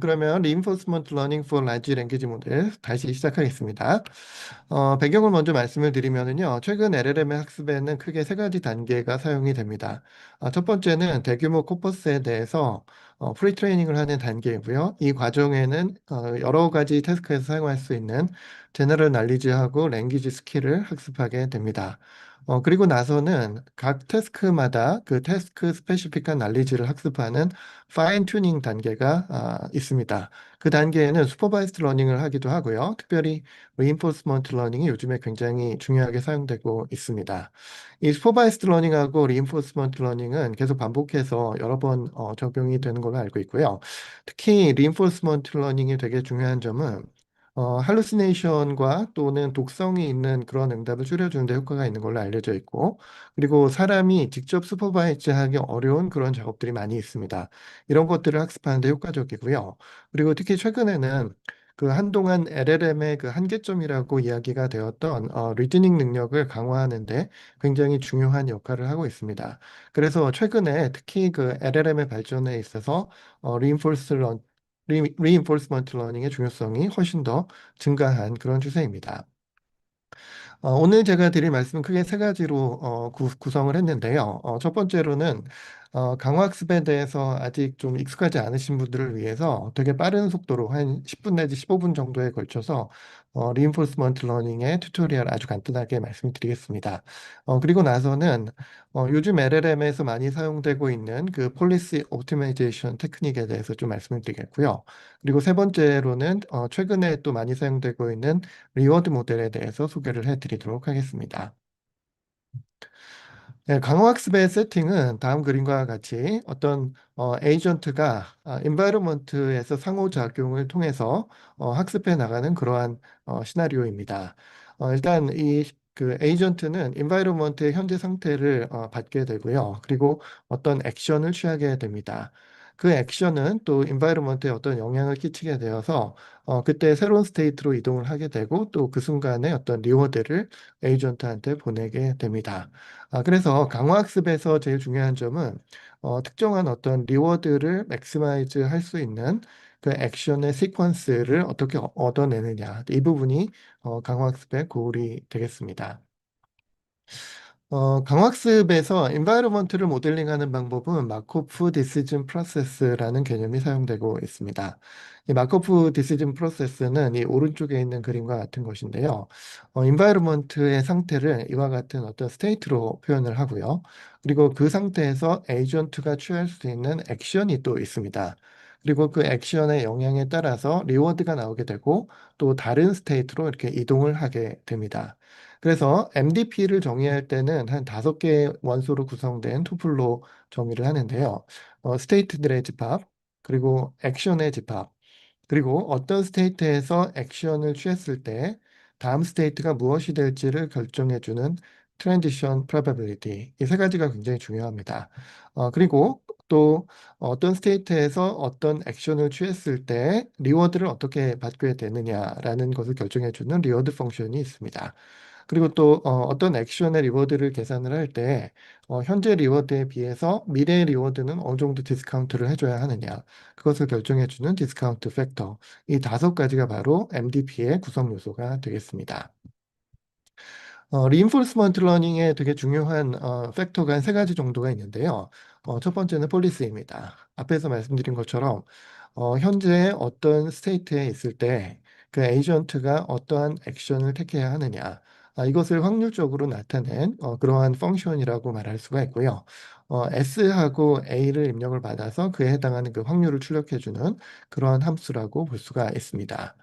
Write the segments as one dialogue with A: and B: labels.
A: 그러면 Reinforcement Learning for Large Language Model 다시 시작하겠습니다. 배경을 먼저 말씀을 드리면은요, 최근 LLM의 학습에는 크게 세 가지 단계가 사용이 됩니다. 첫 번째는 대규모 코퍼스에 대해서 프리트레이닝을 하는 단계이고요. 이 과정에는 여러 가지 태스크에서 사용할 수 있는 제너럴 날리지하고 랭귀지 스킬을 학습하게 됩니다. 그리고 나서는 각 태스크마다 그 태스크 스페시픽한 날리지를 학습하는 파인 튜닝 단계가 있습니다. 그 단계에는 슈퍼바이스드 러닝을 하기도 하고요. 특별히 리인포스먼트 러닝이 요즘에 굉장히 중요하게 사용되고 있습니다. 이 슈퍼바이스드 러닝하고 리인포스먼트 러닝은 계속 반복해서 여러 번 적용이 되는 걸로 알고 있고요. 특히 리인포스먼트 러닝이 되게 중요한 점은 할루시네이션과 또는 독성이 있는 그런 응답을 줄여주는 데 효과가 있는 걸로 알려져 있고, 그리고 사람이 직접 슈퍼바이즈하기 어려운 그런 작업들이 많이 있습니다. 이런 것들을 학습하는 데 효과적이고요. 그리고 특히 최근에는 그 한동안 LLM의 그 한계점이라고 이야기가 되었던 리즈닝 능력을 강화하는데 굉장히 중요한 역할을 하고 있습니다. 그래서 최근에 특히 그 LLM의 발전에 있어서 리인포스먼트 러닝의 중요성이 훨씬 더 증가한 그런 추세입니다. 오늘 제가 드릴 말씀은 크게 세 가지로 구성을 했는데요. 첫 번째로는 강화학습에 대해서 아직 좀 익숙하지 않으신 분들을 위해서 되게 빠른 속도로 한 10분 내지 15분 정도에 걸쳐서 리인포스먼트 러닝의 튜토리얼 아주 간단하게 말씀드리겠습니다. 그리고 나서는 요즘 LLM에서 많이 사용되고 있는 그 폴리시 옵티마이제이션 테크닉에 대해서 좀 말씀을 드리겠고요. 그리고 세 번째로는 최근에 또 많이 사용되고 있는 리워드 모델에 대해서 소개를 해드리도록 하겠습니다. 네, 강호학습의 세팅은 다음 그림과 같이 어떤 에이전트가 environment에서 상호작용을 통해서 학습해 나가는 그러한 시나리오입니다. 일단 이 그 에이전트는 environment의 현재 상태를 받게 되고요. 그리고 어떤 액션을 취하게 됩니다. 그 액션은 또 environment에 어떤 영향을 끼치게 되어서 그때 새로운 스테이트로 이동을 하게 되고 또 그 순간에 어떤 리워드를 에이전트한테 보내게 됩니다. 그래서 강화학습에서 제일 중요한 점은 특정한 어떤 리워드를 맥시마이즈 할 수 있는 그 액션의 시퀀스를 어떻게 얻어내느냐. 이 부분이 강화학습의 고울이 되겠습니다. 강학습에서 environment를 모델링하는 방법은 마코프 디시전 프로세스라는 개념이 사용되고 있습니다. 이 마코프 디시전 프로세스는 이 오른쪽에 있는 그림과 같은 것인데요. environment의 상태를 이와 같은 어떤 스테이트로 표현을 하고요. 그리고 그 상태에서 에이전트가 취할 수 있는 액션이 또 있습니다. 그리고 그 액션의 영향에 따라서 리워드가 나오게 되고 또 다른 스테이트로 이렇게 이동을 하게 됩니다. 그래서 MDP를 정의할 때는 한 5개의 원소로 구성된 투플로 정의를 하는데요. 스테이트들의 집합, 그리고 액션의 집합, 그리고 어떤 스테이트에서 액션을 취했을 때 다음 스테이트가 무엇이 될지를 결정해주는 트랜지션 프로바빌리티. 이 세 가지가 굉장히 중요합니다. 그리고 또 어떤 스테이트에서 어떤 액션을 취했을 때 리워드를 어떻게 받게 되느냐라는 것을 결정해주는 리워드 펑션이 있습니다. 그리고 또 어떤 액션의 리워드를 계산을 할 때 현재 리워드에 비해서 미래의 리워드는 어느 정도 디스카운트를 해줘야 하느냐 그것을 결정해주는 디스카운트 팩터 이 5가지가 바로 MDP의 구성 요소가 되겠습니다. 리인포스먼트 러닝에 되게 중요한 팩터가 한 3가지 정도가 있는데요. 첫 번째는 폴리시입니다. 앞에서 말씀드린 것처럼 현재 어떤 스테이트에 있을 때 그 에이전트가 어떠한 액션을 택해야 하느냐 이것을 확률적으로 나타낸 그러한 펑션이라고 말할 수가 있고요. S하고 A를 입력을 받아서 그에 해당하는 그 확률을 출력해주는 그러한 함수라고 볼 수가 있습니다.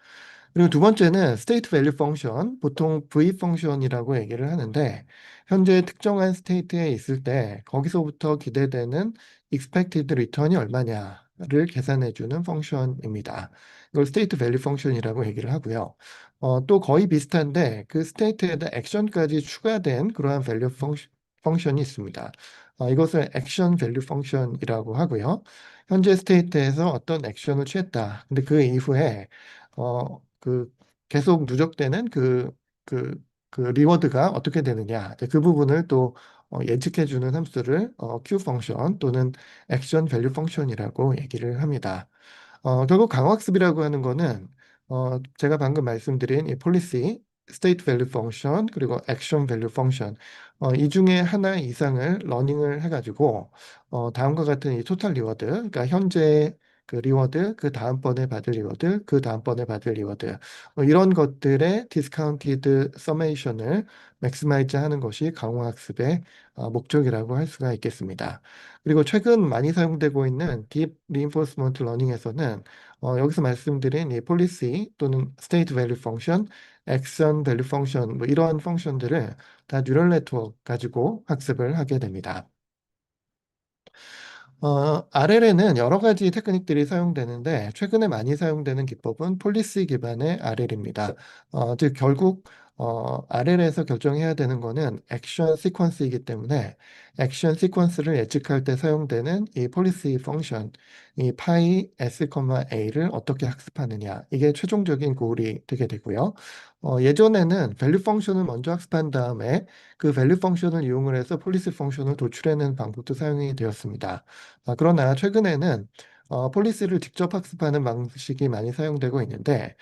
A: 그리고 두 번째는 state value 펑션, 보통 V 펑션이라고 얘기를 하는데 현재 특정한 스테이트에 있을 때 거기서부터 기대되는 expected return이 얼마냐를 계산해주는 펑션입니다. 이걸 state value 펑션이라고 얘기를 하고요. 또 거의 비슷한데 그 스테이트에다 액션까지 추가된 그러한 value 펑션이 있습니다. 이것을 액션 밸류 펑션이라고 하고요. 현재 스테이트에서 어떤 액션을 취했다. 근데 그 이후에 그 계속 누적되는 그 리워드가 어떻게 되느냐. 이제 그 부분을 또 예측해주는 함수를 Q 펑션 또는 액션 밸류 펑션이라고 얘기를 합니다. 결국 강화학습이라고 하는 거는 제가 방금 말씀드린 이 policy, state value function, 그리고 action value function 이 중에 하나 이상을 러닝을 해가지고 다음과 같은 이 토탈 리워드, 그러니까 현재 그 리워드, 그 다음번에 받을 리워드, 그 다음번에 받을 리워드 이런 것들의 디스카운티드 서메이션을 맥시마이즈 하는 것이 강화학습의 목적이라고 할 수가 있겠습니다. 그리고 최근 많이 사용되고 있는 딥 리인포스먼트 러닝에서는 여기서 말씀드린 이 폴리시 또는 스테이트 밸류 펑션, 액션 밸류 펑션 뭐 이러한 펑션들을 다 뉴럴 네트워크 가지고 학습을 하게 됩니다. RL에는 여러 가지 테크닉들이 사용되는데 최근에 많이 사용되는 기법은 폴리시 기반의 RL입니다. 즉 결국 RL에서 결정해야 되는 거는 액션 시퀀스이기 때문에 액션 시퀀스를 예측할 때 사용되는 이 폴리시 펑션, 이 파이 s, a를 어떻게 학습하느냐 이게 최종적인 고울이 되게 되고요. 예전에는 밸류 펑션을 먼저 학습한 다음에 그 밸류 펑션을 이용을 해서 폴리시 펑션을 도출해내는 방법도 사용이 되었습니다. 그러나 최근에는 폴리시를 직접 학습하는 방식이 많이 사용되고 있는데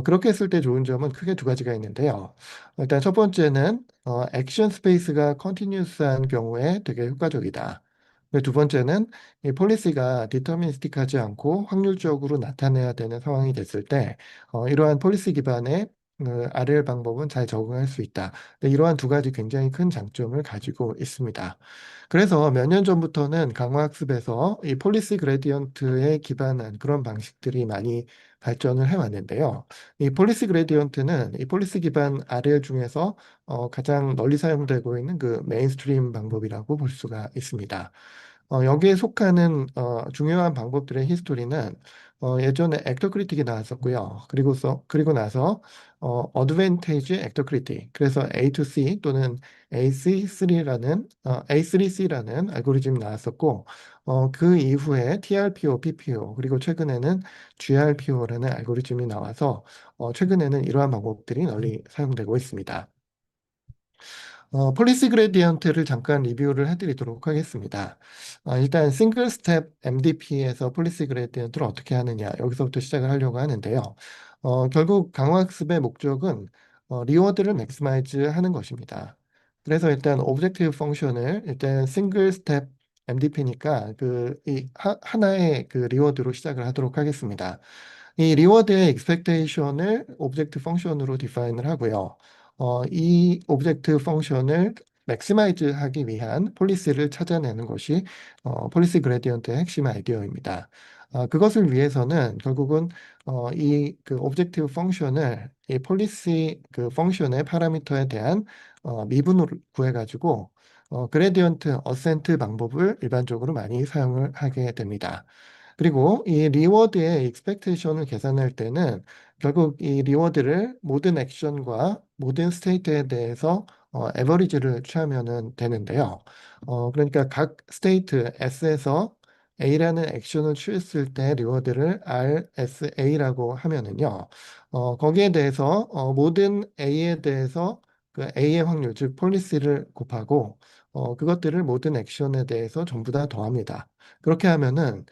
A: 그렇게 했을 때 좋은 점은 크게 두 가지가 있는데요. 일단 첫 번째는 액션 스페이스가 컨티뉴스한 경우에 되게 효과적이다. 그리고 두 번째는 이 폴리시가 디터미니스틱하지 않고 확률적으로 나타내야 되는 상황이 됐을 때 이러한 폴리시 기반의 RL 방법은 잘 적응할 수 있다. 네, 이러한 두 가지 굉장히 큰 장점을 가지고 있습니다. 그래서 몇 년 전부터는 강화학습에서 이 폴리시 그레디언트에 기반한 그런 방식들이 많이 발전을 해왔는데요. 이 폴리시 그레디언트는 이 폴리시 기반 RL 중에서 가장 널리 사용되고 있는 그 메인스트림 방법이라고 볼 수가 있습니다. 여기에 속하는 중요한 방법들의 히스토리는 예전에 액터 크리틱이 나왔었고요. 그리고 나서 어드밴티지 액터 크리틱. 그래서 A2C 또는 A3C라는 알고리즘이 나왔었고 그 이후에 TRPO, PPO 그리고 최근에는 GRPO라는 알고리즘이 나와서 최근에는 이러한 방법들이 널리 사용되고 있습니다. 폴리시 그레디언트를 잠깐 리뷰를 해드리도록 하겠습니다. 일단 싱글 스텝 MDP에서 폴리시 그레디언트를 어떻게 하느냐 여기서부터 시작을 하려고 하는데요. 결국 강화학습의 목적은 리워드를 맥시마이즈 하는 것입니다. 그래서 일단 오브젝티브 펑션을 일단 싱글 스텝 MDP니까 하나의 그 리워드로 시작을 하도록 하겠습니다. 이 리워드의 expectation을 오브젝트 펑션으로 디파인을 하고요. 이 오브젝트 펑션을 맥시마이즈 하기 위한 폴리시를 찾아내는 것이 폴리시 그레디언트의 핵심 아이디어입니다. 그것을 위해서는 결국은 이 그 오브젝티브 펑션을 이 폴리시 그 펑션의 파라미터에 대한 미분을 구해가지고 그레디언트 어센트 방법을 일반적으로 많이 사용을 하게 됩니다. 그리고 이 리워드의 익스펙테이션을 계산할 때는 결국 이 리워드를 모든 액션과 모든 스테이트에 대해서 에버리지를 취하면 되는데요. 그러니까 각 스테이트 S에서 A라는 액션을 취했을 때 리워드를 RSA라고 하면은요. 거기에 대해서 모든 A에 대해서 그 A의 확률, 즉 폴리시를 곱하고 그것들을 모든 액션에 대해서 전부 다 더합니다. 그렇게 하면은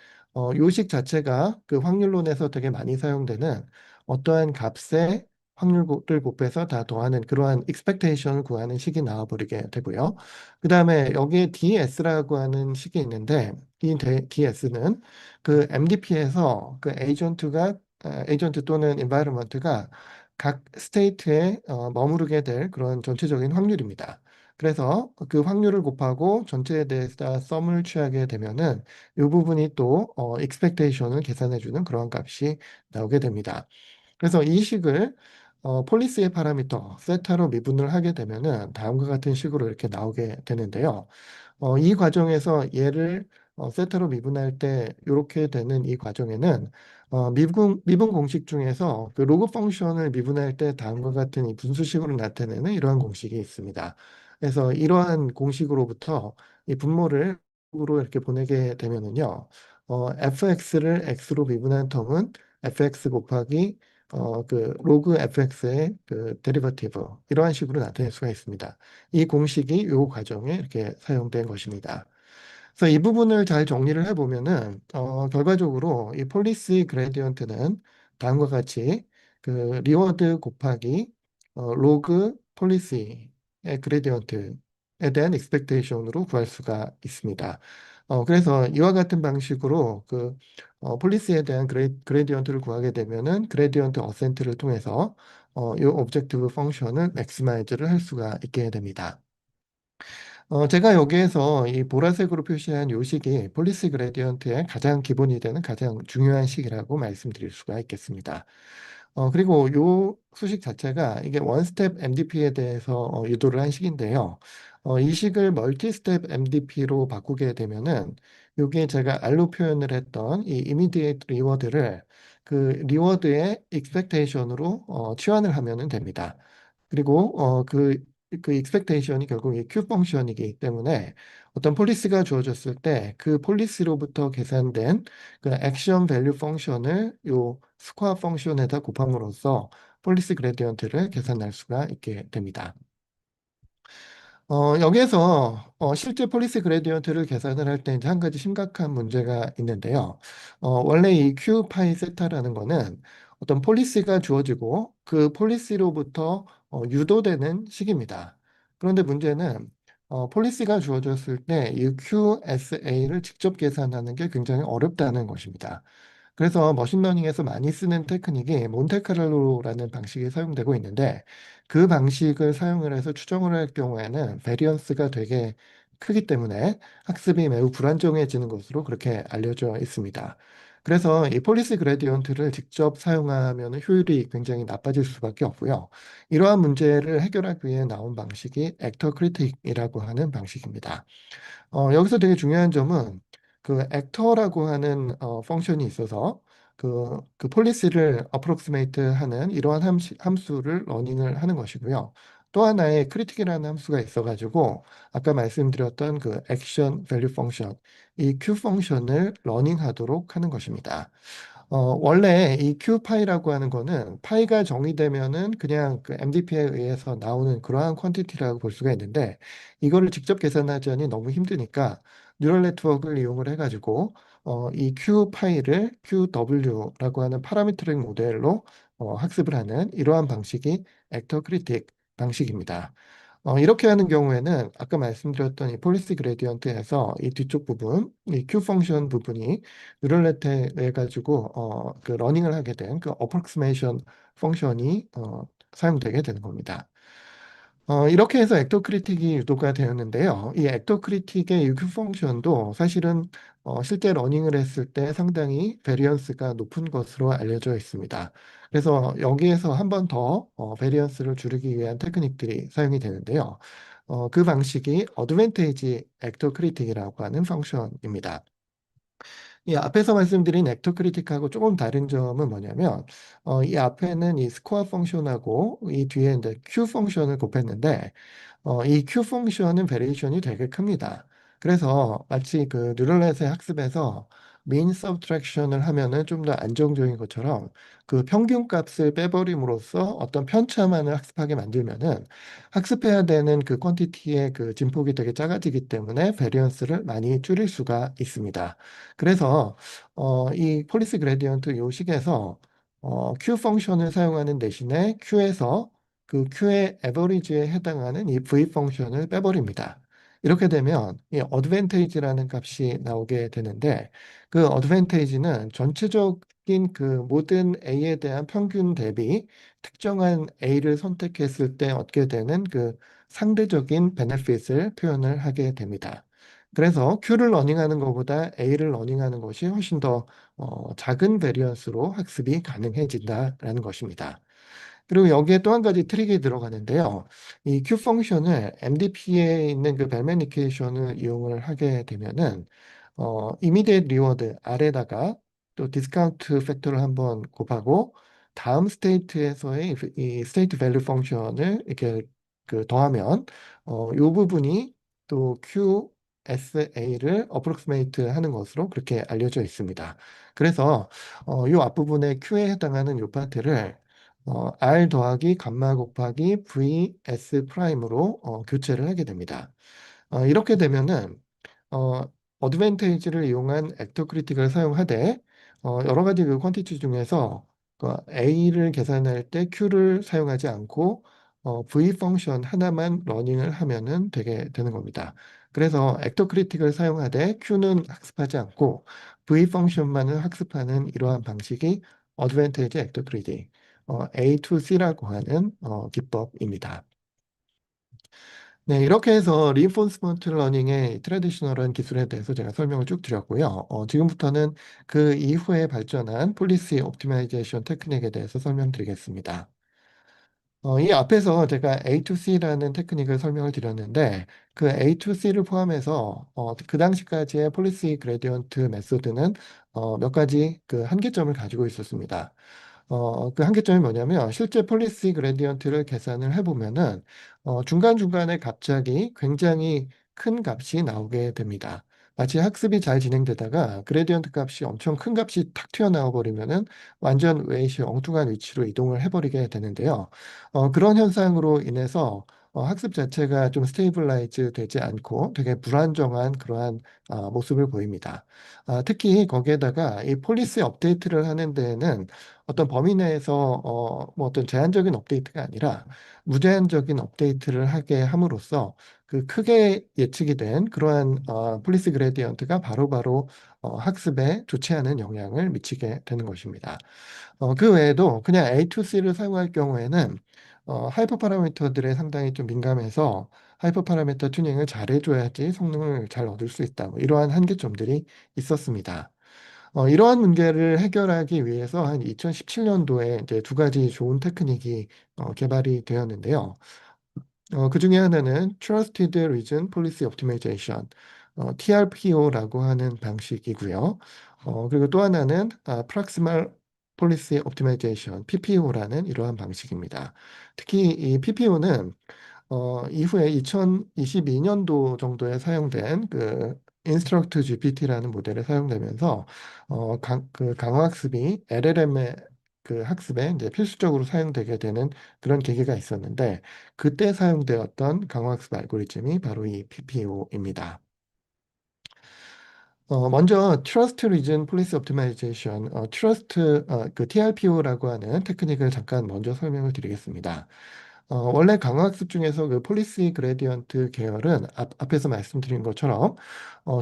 A: 요식 자체가 그 확률론에서 되게 많이 사용되는 어떠한 값의 확률을 곱해서 다 더하는 그러한 expectation을 구하는 식이 나와버리게 되고요. 그 다음에 여기에 DS라고 하는 식이 있는데 이 DS는 그 MDP에서 그 에이전트 또는 environment가 각 스테이트에 머무르게 될 그런 전체적인 확률입니다. 그래서 그 확률을 곱하고 전체에 대해서 다 썸을 취하게 되면은 이 부분이 또 expectation을 계산해주는 그런 값이 나오게 됩니다. 그래서 이 식을 폴리스의 파라미터 세타로 미분을 하게 되면은 다음과 같은 식으로 이렇게 나오게 되는데요. 이 과정에서 얘를 세타로 미분할 때 이렇게 되는 이 과정에는 미분 공식 중에서 그 로그 펑션을 미분할 때 다음과 같은 이 분수식으로 나타내는 이러한 공식이 있습니다. 그래서 이러한 공식으로부터 이 분모를 으로 이렇게 보내게 되면은요, fx를 x로 미분한 텀은 fx 곱하기 그 로그 fx의 그 데리버티브 이러한 식으로 나타낼 수가 있습니다. 이 공식이 이 과정에 이렇게 사용된 것입니다. 그래서 이 부분을 잘 정리를 해보면은 결과적으로 이 폴리시 그레디언트는 다음과 같이 그 리워드 곱하기 로그 폴리시의 그레디언트에 대한 익스펙테이션으로 구할 수가 있습니다. 그래서 이와 같은 방식으로 그 폴리시에 대한 그레디언트를 구하게 되면은 그레디언트 어센트를 통해서 이 오브젝티브 펑션을 맥시마이즈를 할 수가 있게 됩니다. 제가 여기에서 이 보라색으로 표시한 요 식이 폴리시 그레디언트의 가장 기본이 되는 가장 중요한 식이라고 말씀드릴 수가 있겠습니다. 그리고 요 수식 자체가 이게 원 스텝 MDP에 대해서 유도를 한 식인데요. 이 식을 멀티 스텝 MDP로 바꾸게 되면은 요게 제가 R로 표현을 했던 이 immediate reward를 그 리워드의 expectation으로 치환을 하면은 됩니다. 그리고 그 익스펙테이션이 결국 이 Q 펑션이기 때문에 어떤 폴리시가 주어졌을 때 그 폴리시로부터 계산된 그 액션 밸류 펑션을 요 스코어 펑션에다 곱함으로써 폴리시 그레디언트를 계산할 수가 있게 됩니다. 여기에서 실제 폴리시 그레디언트를 계산을 할 때 이제 한 가지 심각한 문제가 있는데요. 원래 이 Q 파이 세타라는 거는 어떤 폴리시가 주어지고 그 폴리시로부터 유도되는 식입니다. 그런데 문제는 폴리시가 주어졌을 때 이 QSA를 직접 계산하는 게 굉장히 어렵다는 것입니다. 그래서 머신러닝에서 많이 쓰는 테크닉이 몬테카를로라는 방식이 사용되고 있는데 그 방식을 사용을 해서 추정을 할 경우에는 베리언스가 되게 크기 때문에 학습이 매우 불안정해지는 것으로 그렇게 알려져 있습니다. 그래서 이 폴리시 그레디언트를 직접 사용하면 효율이 굉장히 나빠질 수밖에 없고요. 이러한 문제를 해결하기 위해 나온 방식이 액터 크리틱이라고 하는 방식입니다. 여기서 되게 중요한 점은 그 액터라고 하는 펑션이 있어서 그 폴리시를 어프록시메이트 하는 이러한 함수를 러닝을 하는 것이고요. 또 하나의 크리틱이라는 함수가 있어가지고 아까 말씀드렸던 그 액션 밸류 펑션, 이 Q 펑션을 러닝하도록 하는 것입니다. 원래 이 QPy라고 하는 거는 파이가 정의되면은 그냥 그 MDP에 의해서 나오는 그러한 퀀티티라고 볼 수가 있는데 이거를 직접 계산하자니 너무 힘드니까 뉴럴 네트워크를 이용을 해가지고 이 QPy를 QW라고 하는 파라미트릭 모델로 학습을 하는 이러한 방식이 액터 크리틱 방식입니다. 이렇게 하는 경우에는 아까 말씀드렸던 이 폴리시 그레디언트에서 이 뒤쪽 부분, 이 Q 펑션 부분이 뉴럴네트에 의해 가지고 그 러닝을 하게 된 그 어프록시메이션 펑션이 사용되게 되는 겁니다. 이렇게 해서 액터 크리틱이 유도가 되었는데요. 이 액터 크리틱의 이 Q 펑션도 사실은 실제 러닝을 했을 때 상당히 베리언스가 높은 것으로 알려져 있습니다. 그래서 여기에서 한 번 더 베리언스를 줄이기 위한 테크닉들이 사용이 되는데요. 그 방식이 어드밴테이지 액터 크리틱이라고 하는 펑션입니다. 이 앞에서 말씀드린 액터 크리틱하고 조금 다른 점은 뭐냐면 이 앞에는 이 스코어 펑션하고 이 뒤에 이제 Q 펑션을 곱했는데 이 Q 펑션은 베리에이션이 되게 큽니다. 그래서 마치 그 뉴럴넷의 학습에서 mean subtraction을 하면은 좀 더 안정적인 것처럼 그 평균 값을 빼버림으로써 어떤 편차만을 학습하게 만들면은 학습해야 되는 그 퀀티티의 그 진폭이 되게 작아지기 때문에 베리언스를 많이 줄일 수가 있습니다. 그래서 이 폴리시 그레디언트 요식에서 Q 펑션을 사용하는 대신에 Q에서 그 Q의 에버리지에 해당하는 이 V 펑션을 빼버립니다. 이렇게 되면 이 어드밴테이지라는 값이 나오게 되는데 그 어드밴테이지는 전체적인 그 모든 A에 대한 평균 대비 특정한 A를 선택했을 때 얻게 되는 그 상대적인 베네핏을 표현을 하게 됩니다. 그래서 Q를 러닝하는 것보다 A를 러닝하는 것이 훨씬 더 작은 베리언스로 학습이 가능해진다라는 것입니다. 그리고 여기에 또 한 가지 트릭이 들어가는데요. 이 Q 펑션을 MDP에 있는 그 벨메니케이션을 이용을 하게 되면은 immediate reward R에다가 또 디스카운트 팩터를 한번 곱하고 다음 스테이트에서의 이 스테이트 밸류 펑션을 이렇게 그 더하면 이 부분이 또 QSA를 어프록시메이트 하는 것으로 그렇게 알려져 있습니다. 그래서 이 앞부분에 Q에 해당하는 이 파트를 R 더하기 감마 곱하기 VS 프라임으로 교체를 하게 됩니다. 이렇게 되면은 어, 어드밴테이지를 이용한 액터 크리틱을 사용하되 여러 가지 그 퀀티티 중에서 그 A를 계산할 때 Q를 사용하지 않고 V 펑션 하나만 러닝을 하면은 되는 겁니다. 그래서 액터 크리틱을 사용하되 Q는 학습하지 않고 V 펑션만을 학습하는 이러한 방식이 어드밴테이지 액터 크리틱, A to C라고 하는 기법입니다. 네, 이렇게 해서 리인포스먼트 러닝의 트레디셔널한 기술에 대해서 제가 설명을 쭉 드렸고요. 지금부터는 그 이후에 발전한 폴리시 옵티마이제이션 테크닉에 대해서 설명드리겠습니다. 이 앞에서 제가 A2C라는 테크닉을 설명을 드렸는데 그 A2C를 포함해서 그 당시까지의 폴리시 그레디언트 메소드는 몇 가지 그 한계점을 가지고 있었습니다. 그 한계점이 뭐냐면 실제 폴리시 그레디언트를 계산을 해보면은 중간중간에 갑자기 굉장히 큰 값이 나오게 됩니다. 마치 학습이 잘 진행되다가 그레디언트 값이 엄청 큰 값이 탁 튀어나와 버리면은 완전 웨이시 엉뚱한 위치로 이동을 해버리게 되는데요. 그런 현상으로 인해서 학습 자체가 좀 스테이블라이즈 되지 않고 되게 불안정한 그러한 모습을 보입니다. 특히 거기에다가 이 폴리시 업데이트를 하는 데에는 어떤 범위 내에서 뭐 어떤 제한적인 업데이트가 아니라 무제한적인 업데이트를 하게 함으로써 그 크게 예측이 된 그러한 폴리시 그레디언트가 바로바로 학습에 좋지 않은 영향을 미치게 되는 것입니다. 그 외에도 그냥 A2C를 사용할 경우에는 하이퍼 파라미터들에 상당히 좀 민감해서 하이퍼 파라미터 튜닝을 잘 해줘야지 성능을 잘 얻을 수 있다. 뭐 이러한 한계점들이 있었습니다. 이러한 문제를 해결하기 위해서 한 2017년도에 이제 두 가지 좋은 테크닉이 개발이 되었는데요. 그 중에 하나는 Trusted Region Policy Optimization, TRPO라고 하는 방식이고요. 그리고 또 하나는 Proximal Policy Optimization, PPO라는 이러한 방식입니다. 특히 이 PPO는 이후에 2022년도 정도에 사용된 그 인스트럭트 GPT라는 모델에 사용되면서 그 강화학습이 LLM의 그 학습에 이제 필수적으로 사용되게 되는 그런 계기가 있었는데 그때 사용되었던 강화학습 알고리즘이 바로 이 PPO입니다. 먼저 Trust Region Policy Optimization, 그 TRPO라고 하는 테크닉을 잠깐 먼저 설명을 드리겠습니다. 원래 강화학습 중에서 그 폴리시 그레디언트 계열은 앞에서 말씀드린 것처럼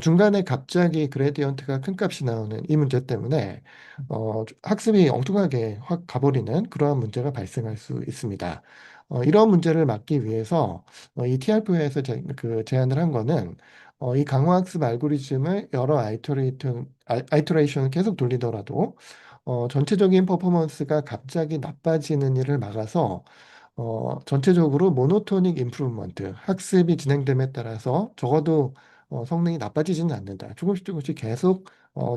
A: 중간에 갑자기 그레디언트가 큰 값이 나오는 이 문제 때문에 학습이 엉뚱하게 확 가버리는 그러한 문제가 발생할 수 있습니다. 이런 문제를 막기 위해서 이 TRP에서 그 제안을 한 거는 이 강화학습 알고리즘을 여러 아이터레이션을 계속 돌리더라도 전체적인 퍼포먼스가 갑자기 나빠지는 일을 막아서 전체적으로 모노토닉 임프루먼트, 학습이 진행됨에 따라서 적어도 성능이 나빠지지는 않는다. 조금씩 조금씩 계속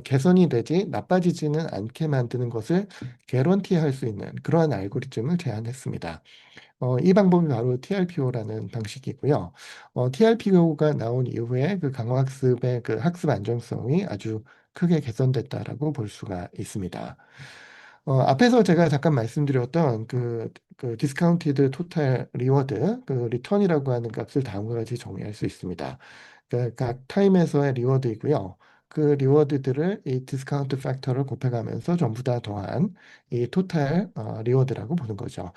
A: 개선이 되지 나빠지지는 않게 만드는 것을 개런티할 수 있는 그러한 알고리즘을 제안했습니다. 이 방법이 바로 TRPO라는 방식이고요. TRPO가 나온 이후에 그 강화학습의 그 학습 안정성이 아주 크게 개선됐다라고 볼 수가 있습니다. 앞에서 제가 잠깐 말씀드렸던 그 디스카운티드 토탈 리워드, 그 리턴이라고 하는 값을 다음과 같이 정의할 수 있습니다. 각 타임에서의 리워드이고요. 그 리워드들을 이 디스카운트 팩터를 곱해가면서 전부 다 더한 이 토탈 리워드라고 보는 거죠.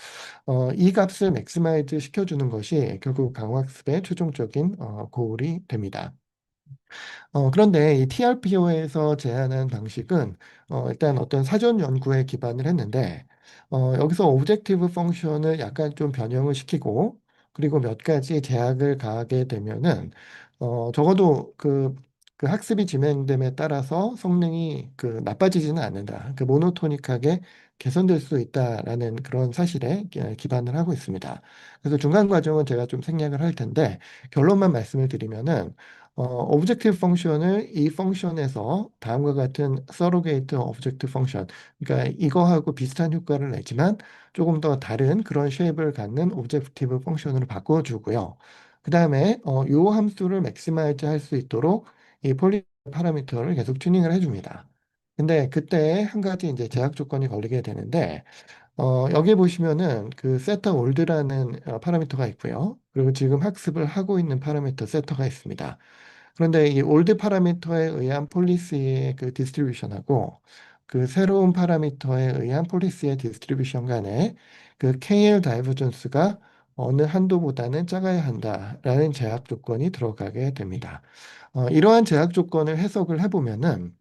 A: 이 값을 맥시마이즈 시켜주는 것이 결국 강화학습의 최종적인 고울이 됩니다. 그런데 이 TRPO에서 제안한 방식은 일단 어떤 사전 연구에 기반을 했는데 여기서 오브젝티브 펑션을 약간 좀 변형을 시키고 그리고 몇 가지 제약을 가하게 되면은 적어도 그 학습이 진행됨에 따라서 성능이 그 나빠지지는 않는다. 그 모노토닉하게 개선될 수 있다라는 그런 사실에 기반을 하고 있습니다. 그래서 중간 과정은 제가 좀 생략을 할 텐데 결론만 말씀을 드리면은 오브젝티브 펑션을 이 펑션에서 다음과 같은 서로게이트 오브젝티브 펑션, 그러니까 이거하고 비슷한 효과를 내지만 조금 더 다른 그런 쉐입을 갖는 오브젝티브 펑션으로 바꿔주고요. 그 다음에 이 함수를 맥시마이즈 할 수 있도록 이 폴리 파라미터를 계속 튜닝을 해줍니다. 근데 그때 한 가지 이제 제약 조건이 걸리게 되는데 여기 보시면은 그 세터 올드라는 파라미터가 있고요. 그리고 지금 학습을 하고 있는 파라미터 세터가 있습니다. 그런데 이 올드 파라미터에 의한 폴리시의 그 디스트리뷰션하고 그 새로운 파라미터에 의한 폴리시의 디스트리뷰션 간에 그 KL 다이버전스가 어느 한도보다는 작아야 한다라는 제약 조건이 들어가게 됩니다. 이러한 제약 조건을 해석을 해보면은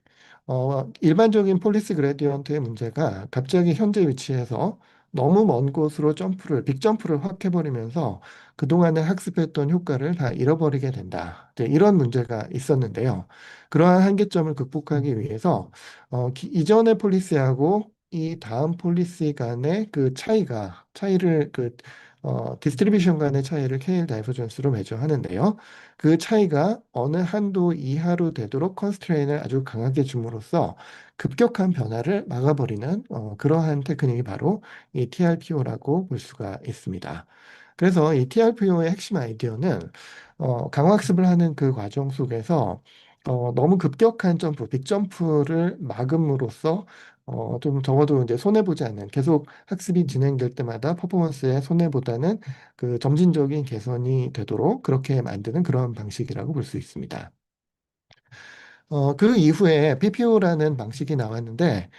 A: 일반적인 폴리시 그레디언트의 문제가 갑자기 현재 위치에서 너무 먼 곳으로 빅 점프를 확 해버리면서 그동안에 학습했던 효과를 다 잃어버리게 된다. 이제 이런 문제가 있었는데요. 그러한 한계점을 극복하기 위해서 이전의 폴리시하고 이 다음 폴리시 간의 그 차이를 디스트리뷰션 간의 차이를 KL 다이버전스로 매저하는데요. 그 차이가 어느 한도 이하로 되도록 컨스트레인을 아주 강하게 줌으로써 급격한 변화를 막아버리는 그러한 테크닉이 바로 이 TRPO라고 볼 수가 있습니다. 그래서 이 TRPO의 핵심 아이디어는 강화학습을 하는 그 과정 속에서 너무 급격한 빅 점프를 막음으로써 좀 적어도 이제 손해보지 않는 계속 학습이 진행될 때마다 퍼포먼스에 손해보다는 그 점진적인 개선이 되도록 그렇게 만드는 그런 방식이라고 볼 수 있습니다. 그 이후에 PPO라는 방식이 나왔는데,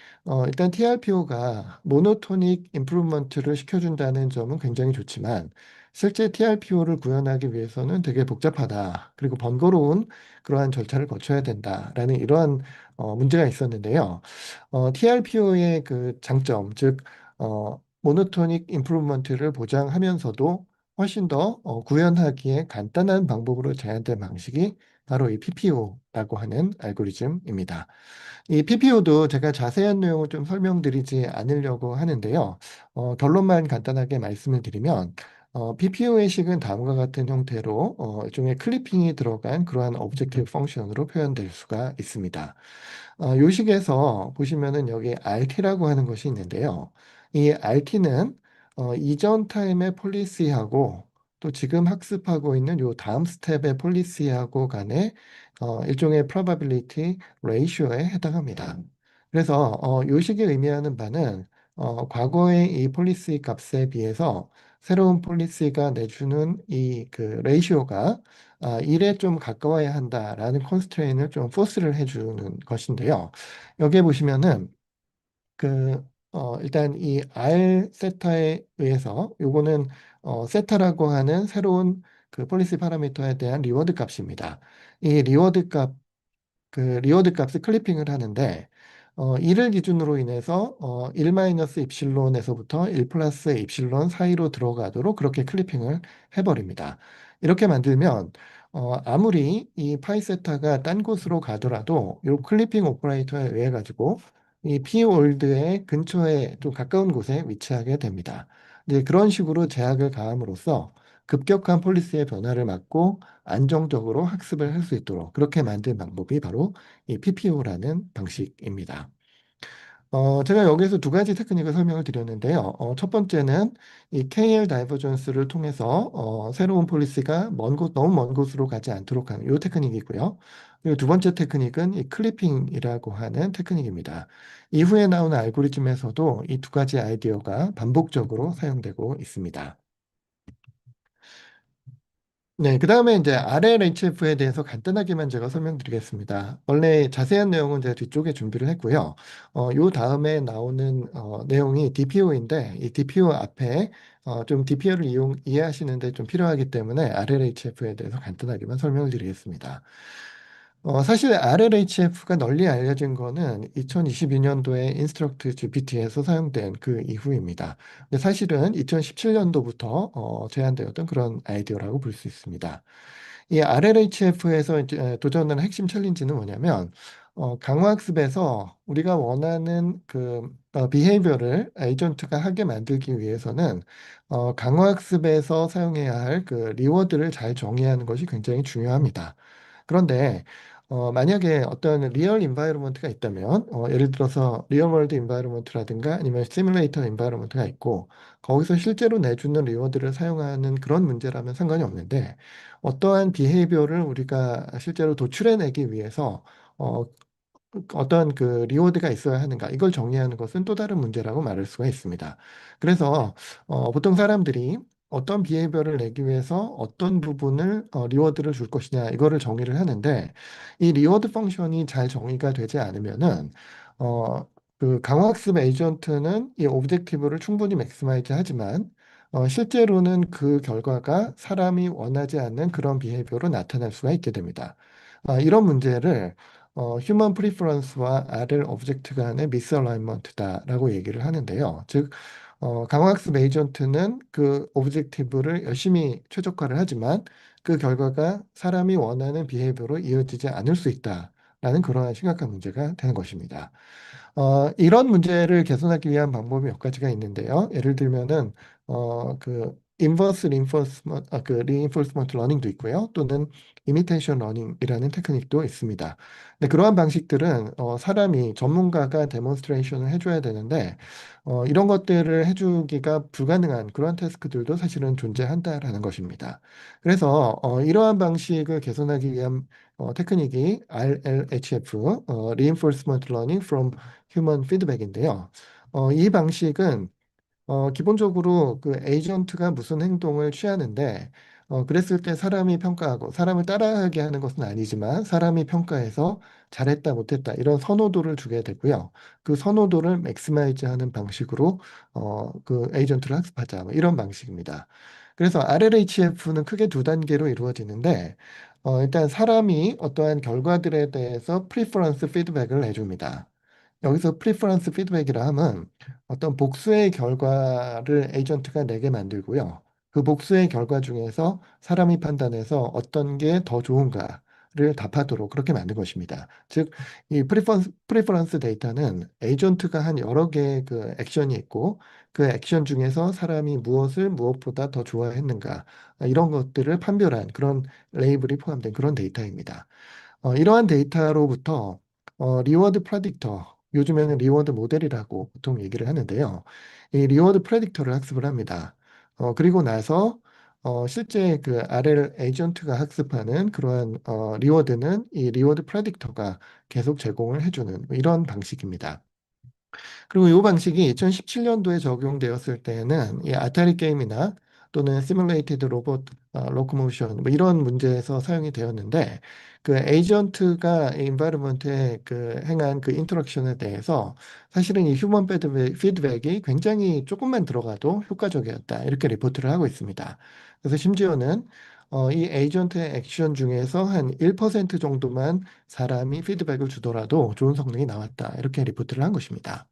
A: 일단 TRPO가 모노토닉 임프루먼트를 시켜준다는 점은 굉장히 좋지만, 실제 TRPO를 구현하기 위해서는 되게 복잡하다. 그리고 번거로운 그러한 절차를 거쳐야 된다라는 이러한 문제가 있었는데요. TRPO의 그 장점, 즉, 모노토닉 임프루먼트를 보장하면서도 훨씬 더 구현하기에 간단한 방법으로 제한된 방식이 바로 이 PPO라고 하는 알고리즘입니다. 이 PPO도 제가 자세한 내용을 좀 설명드리지 않으려고 하는데요. 결론만 간단하게 말씀을 드리면, PPO의 식은 다음과 같은 형태로 일종의 클리핑이 들어간 그러한 오브젝티브 펑션으로 표현될 수가 있습니다. 요식에서 보시면은 여기 RT라고 하는 것이 있는데요. 이 RT는 이전 타임의 폴리시하고 또 지금 학습하고 있는 요 다음 스텝의 폴리시하고 간의 일종의 probability ratio에 해당합니다. 그래서 요식이 의미하는 바는 과거의 이 폴리시 값에 비해서 새로운 폴리시가 내주는 이 그 레이시오가 1에 좀 가까워야 한다라는 컨스트레인을 좀 포스를 해주는 것인데요. 여기에 보시면은 일단 이 R 세타에 의해서 요거는 세타라고 하는 새로운 그 폴리시 파라미터에 대한 리워드 값입니다. 이 리워드 값을 클리핑을 하는데 이를 기준으로 인해서 1 마이너스 입실론에서부터 1 플러스 입실론 사이로 들어가도록 그렇게 클리핑을 해버립니다. 이렇게 만들면 아무리 이 파이 세타가 딴 곳으로 가더라도 이 클리핑 오퍼레이터에 의해 가지고 이 p 올드의 근처에 좀 가까운 곳에 위치하게 됩니다. 이제 그런 식으로 제약을 가함으로써 급격한 폴리시의 변화를 막고 안정적으로 학습을 할 수 있도록 그렇게 만든 방법이 바로 이 PPO라는 방식입니다. 제가 여기서 두 가지 테크닉을 설명을 드렸는데요. 첫 번째는 이 KL 다이버전스를 통해서 새로운 폴리시가 너무 먼 곳으로 가지 않도록 하는 이 테크닉이고요. 그리고 두 번째 테크닉은 이 클리핑이라고 하는 테크닉입니다. 이후에 나오는 알고리즘에서도 이 두 가지 아이디어가 반복적으로 사용되고 있습니다. 네, 그 다음에 이제 RLHF에 대해서 간단하게만 제가 설명드리겠습니다. 원래 자세한 내용은 제가 뒤쪽에 준비를 했고요. 요 다음에 나오는 내용이 DPO인데, 이 DPO 앞에 좀 DPO를 이해하시는데 좀 필요하기 때문에 RLHF에 대해서 간단하게만 설명을 드리겠습니다. 사실 RLHF가 널리 알려진 거는 2022년도에 인스트럭트 GPT에서 사용된 그 이후입니다. 근데 사실은 2017년도부터 제한되었던 그런 아이디어라고 볼 수 있습니다. 이 RLHF에서 이제 도전하는 핵심 챌린지는 뭐냐면 강화학습에서 우리가 원하는 비헤이비어를 에이전트가 하게 만들기 위해서는 강화학습에서 사용해야 할 그 리워드를 잘 정의하는 것이 굉장히 중요합니다. 그런데 만약에 어떤 리얼 인바이러먼트가 있다면 예를 들어서 리얼 월드 인바이러먼트라든가 아니면 시뮬레이터 인바이러먼트가 있고 거기서 실제로 내주는 리워드를 사용하는 그런 문제라면 상관이 없는데 어떠한 비헤이비어를 우리가 실제로 도출해내기 위해서 어, 어떤 그 리워드가 있어야 하는가 이걸 정의하는 것은 또 다른 문제라고 말할 수가 있습니다. 그래서 보통 사람들이 어떤 비헤이비어를 내기 위해서 어떤 부분을 리워드를 줄 것이냐 이거를 정의를 하는데 이 리워드 펑션이 잘 정의가 되지 않으면은 어, 그 강화학습 에이전트는 이 오브젝티브를 충분히 맥시마이즈 하지만 실제로는 그 결과가 사람이 원하지 않는 그런 비헤이비어로 나타날 수가 있게 됩니다. 이런 문제를 휴먼 프리퍼런스와 RL 오브젝트 간의 미스얼라이먼트다라고 얘기를 하는데요. 즉 강화학습 에이전트는 그 오브젝티브를 열심히 최적화를 하지만 그 결과가 사람이 원하는 비헤이비어로 이어지지 않을 수 있다라는 그러한 심각한 문제가 되는 것입니다. 이런 문제를 개선하기 위한 방법이 몇 가지가 있는데요. 예를 들면은 그 인버스 리인포스먼트, 그 리인포스먼트 러닝도 있고요. 또는 이미테이션 러닝이라는 테크닉도 있습니다. 근데 그러한 방식들은 사람이 전문가가 데몬스트레이션을 해줘야 되는데 이런 것들을 해주기가 불가능한 그런 태스크들도 사실은 존재한다라는 것입니다. 그래서 이러한 방식을 개선하기 위한 테크닉이 RLHF, Reinforcement Learning from Human Feedback인데요. 이 방식은 기본적으로 그 에이전트가 무슨 행동을 취하는데, 그랬을 때 사람이 평가하고, 사람을 따라하게 하는 것은 아니지만, 사람이 평가해서 잘했다, 못했다, 이런 선호도를 주게 되고요. 그 선호도를 맥시마이즈 하는 방식으로, 그 에이전트를 학습하자, 뭐 이런 방식입니다. 그래서 RLHF는 크게 두 단계로 이루어지는데, 일단 사람이 어떠한 결과들에 대해서 프리퍼런스 피드백을 해줍니다. 여기서 프리퍼런스 피드백이라 함은 어떤 복수의 결과를 에이전트가 내게 만들고요. 그 복수의 결과 중에서 사람이 판단해서 어떤 게 더 좋은가를 답하도록 그렇게 만든 것입니다. 즉, 이 프리퍼런스 데이터는 에이전트가 한 여러 개의 그 액션이 있고 그 액션 중에서 사람이 무엇을 무엇보다 더 좋아했는가 이런 것들을 판별한 그런 레이블이 포함된 그런 데이터입니다. 이러한 데이터로부터 리워드 프레딕터, 요즘에는 리워드 모델이라고 보통 얘기를 하는데요. 이 리워드 프레딕터를 학습을 합니다. 그리고 나서 실제 그 RL 에이전트가 학습하는 그러한 리워드는 이 리워드 프레딕터가 계속 제공을 해주는 이런 방식입니다. 그리고 이 방식이 2017년도에 적용되었을 때에는 이 아타리 게임이나 또는 시뮬레이티드 로봇 로코모션 뭐 이런 문제에서 사용이 되었는데 그 에이전트가 인바이러먼트에 그 행한 그 인터랙션에 대해서 사실은 이 휴먼 피드백이 굉장히 조금만 들어가도 효과적이었다 이렇게 리포트를 하고 있습니다. 그래서 심지어는 이 에이전트의 액션 중에서 한 1% 정도만 사람이 피드백을 주더라도 좋은 성능이 나왔다 이렇게 리포트를 한 것입니다.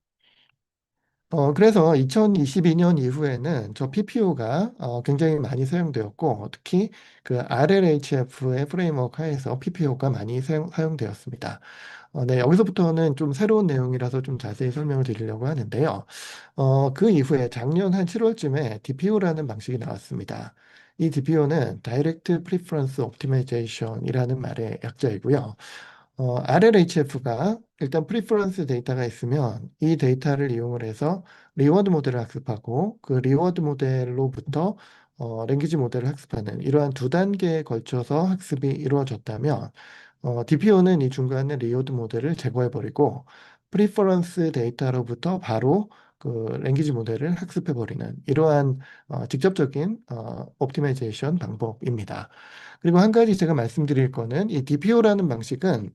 A: 그래서 2022년 이후에는 저 PPO가 굉장히 많이 사용되었고, 특히 그 RLHF의 프레임워크 하에서 PPO가 많이 사용되었습니다. 네, 여기서부터는 좀 새로운 내용이라서 좀 자세히 설명을 드리려고 하는데요. 그 이후에 작년 한 7월쯤에 DPO라는 방식이 나왔습니다. 이 DPO는 Direct Preference Optimization이라는 말의 약자이고요. RLHF가 일단 프리퍼런스 데이터가 있으면 이 데이터를 이용을 해서 리워드 모델을 학습하고 그 리워드 모델로부터 랭귀지 모델을 학습하는 이러한 두 단계에 걸쳐서 학습이 이루어졌다면 DPO는 이 중간에 리워드 모델을 제거해버리고 프리퍼런스 데이터로부터 바로 그 랭귀지 모델을 학습해버리는 이러한 직접적인 옵티마이제이션 방법입니다. 그리고 한 가지 제가 말씀드릴 거는 이 DPO라는 방식은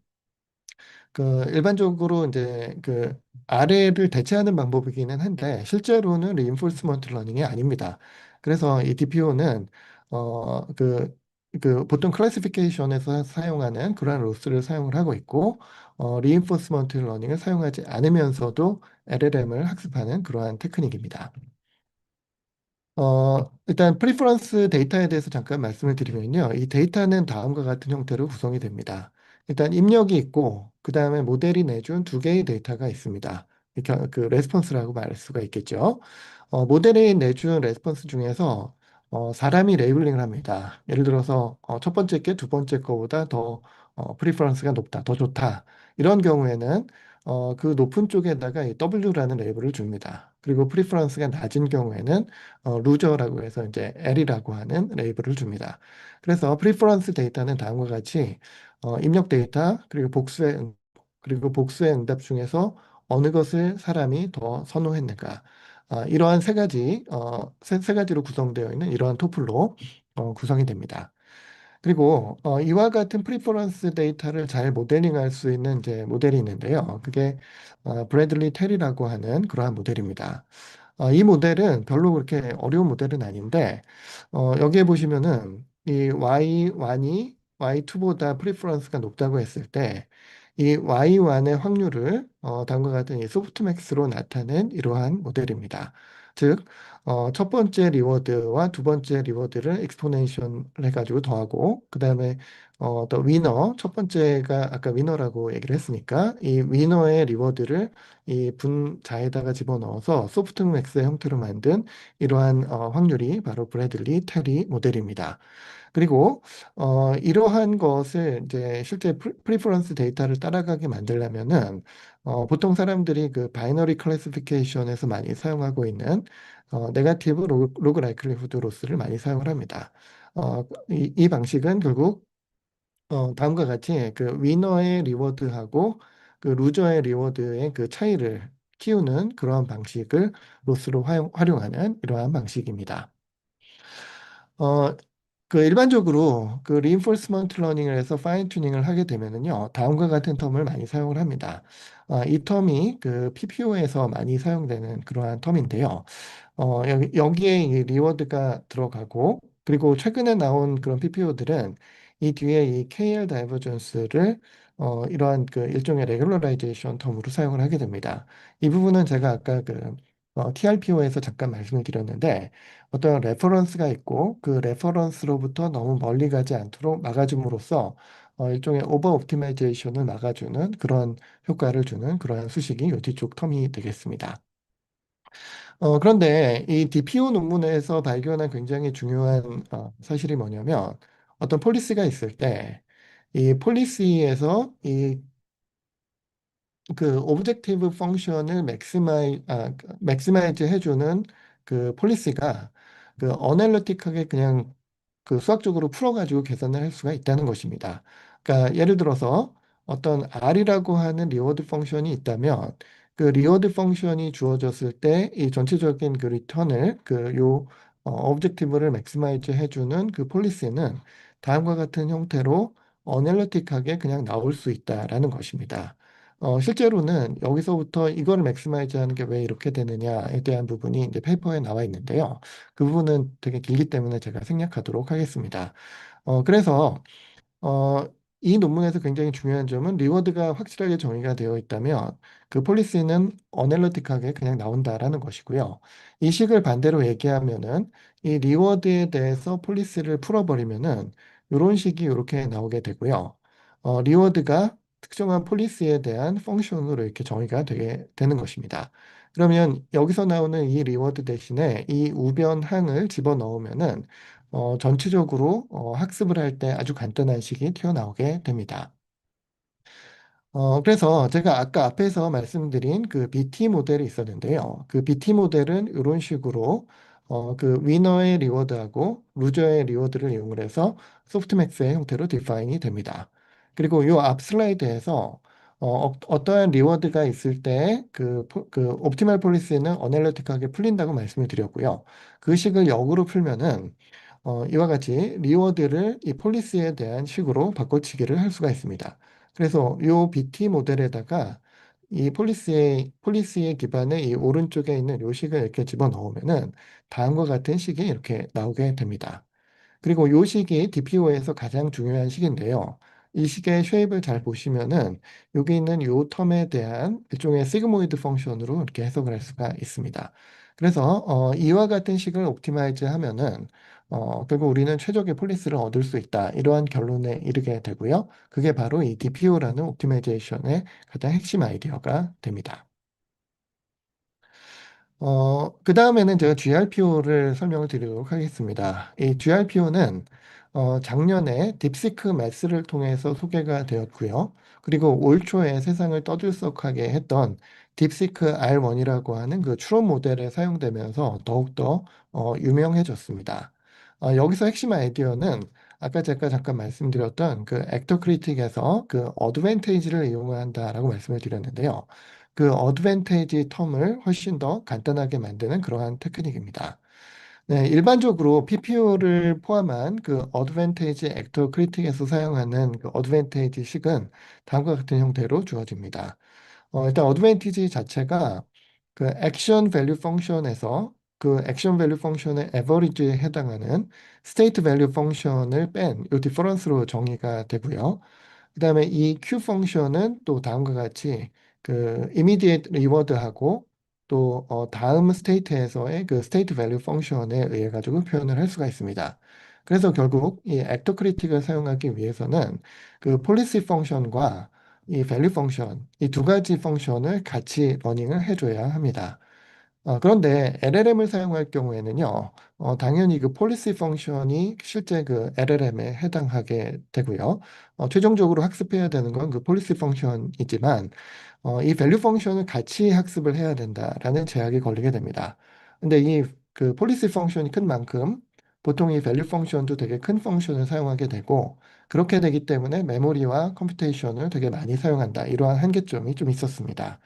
A: 그 일반적으로 이제 그 아래를 대체하는 방법이기는 한데 실제로는 리인포스먼트 러닝이 아닙니다. 그래서 이 DPO는 그 보통 클래시피케이션에서 사용하는 그러한 로스를 사용을 하고 있고 리인포스먼트 러닝을 사용하지 않으면서도 LLM을 학습하는 그러한 테크닉입니다. 일단 프리퍼런스 데이터에 대해서 잠깐 말씀을 드리면요. 이 데이터는 다음과 같은 형태로 구성이 됩니다. 일단 입력이 있고, 그 다음에 모델이 내준 두 개의 데이터가 있습니다. 이렇게 그 레스폰스라고 말할 수가 있겠죠. 모델이 내준 레스폰스 중에서 사람이 레이블링을 합니다. 예를 들어서 첫 번째 게 두 번째 거보다 더 프리퍼런스가 높다, 더 좋다. 이런 경우에는 그 높은 쪽에다가 이 W라는 레이블을 줍니다. 그리고 프리퍼런스가 낮은 경우에는 루저라고 해서 이제 L이라고 하는 레이블을 줍니다. 그래서 프리퍼런스 데이터는 다음과 같이 입력 데이터 그리고 복수의 응답 중에서 어느 것을 사람이 더 선호했는가 이러한 세 가지로 구성되어 있는 이러한 토플로 구성이 됩니다. 그리고 이와 같은 프리퍼런스 데이터를 잘 모델링할 수 있는 이제 모델이 있는데요. 그게 브래들리 테리라고 하는 그러한 모델입니다. 이 모델은 별로 그렇게 어려운 모델은 아닌데 여기에 보시면은 이 Y1이 Y2보다 프리퍼런스가 높다고 했을 때 이 Y1의 확률을 다음과 같은 이 소프트맥스로 나타낸 이러한 모델입니다. 즉, 첫 번째 리워드와 두 번째 리워드를 익스포넨셜 해가지고 더하고, 그 다음에 더 위너, 첫 번째가 아까 위너라고 얘기를 했으니까, 이 위너의 리워드를 이 분자에다가 집어넣어서 소프트맥스의 형태로 만든 이러한 확률이 바로 브래들리 테리 모델입니다. 그리고 이러한 것을 이제 실제 프리퍼런스 데이터를 따라가게 만들려면은 보통 사람들이 그 바이너리 클래시피케이션에서 많이 사용하고 있는 네거티브 로그 라이클리후드 로스를 많이 사용을 합니다. 이 방식은 결국 다음과 같이 그 위너의 리워드하고 그 루저의 리워드의 그 차이를 키우는 그러한 방식을 로스로 활용하는 이러한 방식입니다. 어, 그 일반적으로 그 reinforcement learning을 해서 파인 튜닝을 하게 되면은요, 다음과 같은 텀을 많이 사용을 합니다. 이 텀이 그 PPO에서 많이 사용되는 그러한 텀인데요. 여기에 이 리워드가 들어가고, 그리고 최근에 나온 그런 PPO들은 이 뒤에 이 KL 다이버전스를 이러한 그 일종의 레귤러라이제이션 텀으로 사용을 하게 됩니다. 이 부분은 제가 아까 그 TRPO에서 잠깐 말씀을 드렸는데 어떤 레퍼런스가 있고 그 레퍼런스로부터 너무 멀리 가지 않도록 막아줌으로써 일종의 오버 옵티마이제이션을 막아주는 그런 효과를 주는 그러한 수식이 요 뒤쪽 텀이 되겠습니다. 그런데 이 DPO 논문에서 발견한 굉장히 중요한 사실이 뭐냐면 어떤 폴리시가 있을 때 이 폴리시에서 이 그 오브젝티브 펑션을 맥시마이즈 해주는 그 폴리시가 그 어널리틱하게 그냥 그 수학적으로 풀어가지고 계산을 할 수가 있다는 것입니다. 그러니까 예를 들어서 어떤 R이라고 하는 리워드 펑션이 있다면 그 리워드 펑션이 주어졌을 때 이 전체적인 그 리턴을 그 오브젝티브를 맥시마이즈 해주는 그 폴리시는 다음과 같은 형태로 어널리틱하게 그냥 나올 수 있다라는 것입니다. 실제로는 여기서부터 이걸 맥시마이즈 하는 게 왜 이렇게 되느냐에 대한 부분이 이제 페이퍼에 나와 있는데요. 그 부분은 되게 길기 때문에 제가 생략하도록 하겠습니다. 그래서 어, 이 논문에서 굉장히 중요한 점은 리워드가 확실하게 정의가 되어 있다면 그 폴리시는 어널리틱하게 그냥 나온다라는 것이고요. 이 식을 반대로 얘기하면은 이 리워드에 대해서 폴리시를 풀어버리면은 이런 식이 이렇게 나오게 되고요. 리워드가 특정한 폴리시에 대한 펑션으로 이렇게 정의가 되게 되는 것입니다. 그러면 여기서 나오는 이 리워드 대신에 이 우변항을 집어넣으면은 전체적으로 학습을 할 때 아주 간단한 식이 튀어나오게 됩니다. 그래서 제가 아까 앞에서 말씀드린 그 BT 모델이 있었는데요. 그 BT 모델은 이런 식으로 그 위너의 리워드하고 루저의 리워드를 이용을 해서 소프트맥스의 형태로 디파인이 됩니다. 그리고 이 앞 슬라이드에서 떠한 리워드가 있을 때 그 옵티멀 폴리시는 어널리틱하게 풀린다고 말씀을 드렸고요. 그 식을 역으로 풀면은 이와 같이 리워드를 이 폴리시에 대한 식으로 바꿔치기를 할 수가 있습니다. 그래서 이 BT 모델에다가 이 폴리시의 기반에 이 오른쪽에 있는 요 식을 이렇게 집어넣으면은 다음과 같은 식이 이렇게 나오게 됩니다. 그리고 요 식이 DPO에서 가장 중요한 식인데요. 이 식의 쉐입을 잘 보시면은 여기 있는 요 텀에 대한 일종의 시그모이드 펑션으로 이렇게 해석을 할 수가 있습니다. 그래서 이와 같은 식을 옵티마이즈 하면은 결국 우리는 최적의 폴리스를 얻을 수 있다. 이러한 결론에 이르게 되고요. 그게 바로 이 DPO라는 옵티마이제이션의 가장 핵심 아이디어가 됩니다. 그 다음에는 제가 GRPO를 설명을 드리도록 하겠습니다. 이 GRPO는 작년에 딥시크 매스를 통해서 소개가 되었고요. 그리고 올 초에 세상을 떠들썩하게 했던 딥시크 R1이라고 하는 그 추론 모델에 사용되면서 더욱더 유명해졌습니다. 여기서 핵심 아이디어는 아까 제가 잠깐 말씀드렸던 그 액터 크리틱에서 그 어드밴테이지를 이용한다라고 말씀을 드렸는데요. 그 어드밴티지 텀을 훨씬 더 간단하게 만드는 그러한 테크닉입니다. 네, 일반적으로 PPO를 포함한 그 어드밴티지 액터 크리틱에서 사용하는 그 어드밴티지 식은 다음과 같은 형태로 주어집니다. 일단 어드밴티지 자체가 그 액션 밸류 펑션에서 그 액션 밸류 펑션의 에버리지에 해당하는 스테이트 밸류 펑션을 뺀 요 디퍼런스로 정의가 되고요. 그다음에 이 Q 펑션은 또 다음과 같이 그 immediate reward하고 또 다음 스테이트에서의 그 state value 펑션에 의해 가지고 표현을 할 수가 있습니다. 그래서 결국 이 actor critic을 사용하기 위해서는 그 policy 펑션과 이 value 펑션 이 두 가지 펑션을 같이 러닝을 해줘야 합니다. 그런데 LLM을 사용할 경우에는요, 당연히 그 policy 펑션이 실제 그 LLM에 해당하게 되고요. 최종적으로 학습해야 되는 건 그 policy 펑션이지만, 이 value 펑션을 같이 학습을 해야 된다라는 제약이 걸리게 됩니다. 근데 이 그 policy 펑션이 큰 만큼 보통 이 value 펑션도 되게 큰 펑션을 사용하게 되고, 그렇게 되기 때문에 메모리와 컴퓨테이션을 되게 많이 사용한다. 이러한 한계점이 좀 있었습니다.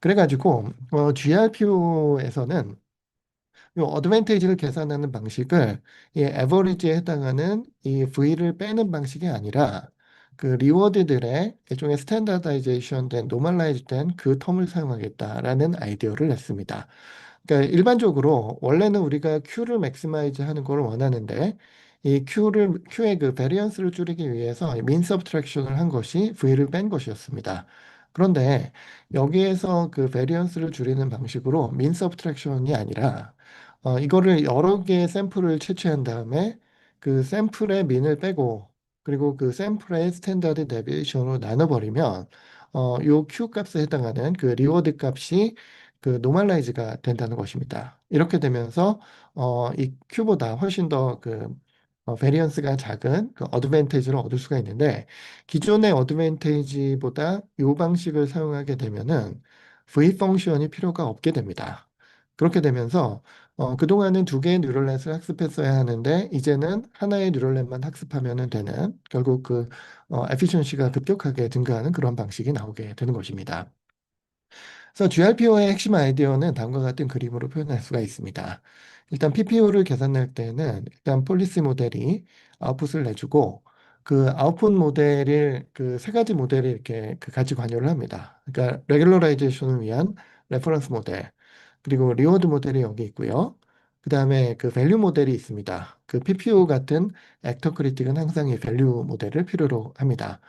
A: 그래가지고 GRPO에서는 이 어드밴티지를 계산하는 방식을 이 에버리지에 해당하는 이 V를 빼는 방식이 아니라 그 리워드들의 일종의 스탠다다이제이션 된 노멀라이즈 된 그 텀을 사용하겠다라는 아이디어를 냈습니다. 그러니까 일반적으로 원래는 우리가 Q를 맥시마이즈 하는 걸 원하는데 이 Q의 그 베리언스를 줄이기 위해서 민 서브트랙션을 한 것이 V를 뺀 것이었습니다. 그런데 여기에서 그 베리언스를 줄이는 방식으로 민 서브트랙션이 아니라 이거를 여러 개의 샘플을 채취한 다음에 그 샘플의 민을 빼고 그리고 그 샘플의 스탠다드 데비에이션으로 나눠버리면 요 Q 값에 해당하는 그 리워드 값이 그 노멀라이즈가 된다는 것입니다. 이렇게 되면서 이 Q보다 훨씬 더 그 베리언스가 작은 그 어드밴티지를 얻을 수가 있는데 기존의 어드밴티지보다 이 방식을 사용하게 되면은 V 펑션이 필요가 없게 됩니다. 그렇게 되면서 그동안은 두 개의 뉴럴넷을 학습했어야 하는데 이제는 하나의 뉴럴넷만 학습하면 되는 결국 그 에피션시가 급격하게 증가하는 그런 방식이 나오게 되는 것입니다. 그래서 GRPO의 핵심 아이디어는 다음과 같은 그림으로 표현할 수가 있습니다. 일단 PPO를 계산할 때는 일단 폴리시 모델이 아웃풋을 내주고 그 아웃풋 모델을 그 세 가지 모델이 이렇게 그 같이 관여를 합니다. 그러니까 레귤러라이제이션을 위한 레퍼런스 모델 그리고 리워드 모델이 여기 있고요. 그 다음에 그 밸류 모델이 있습니다. 그 PPO 같은 액터 크리틱은 항상 이 밸류 모델을 필요로 합니다.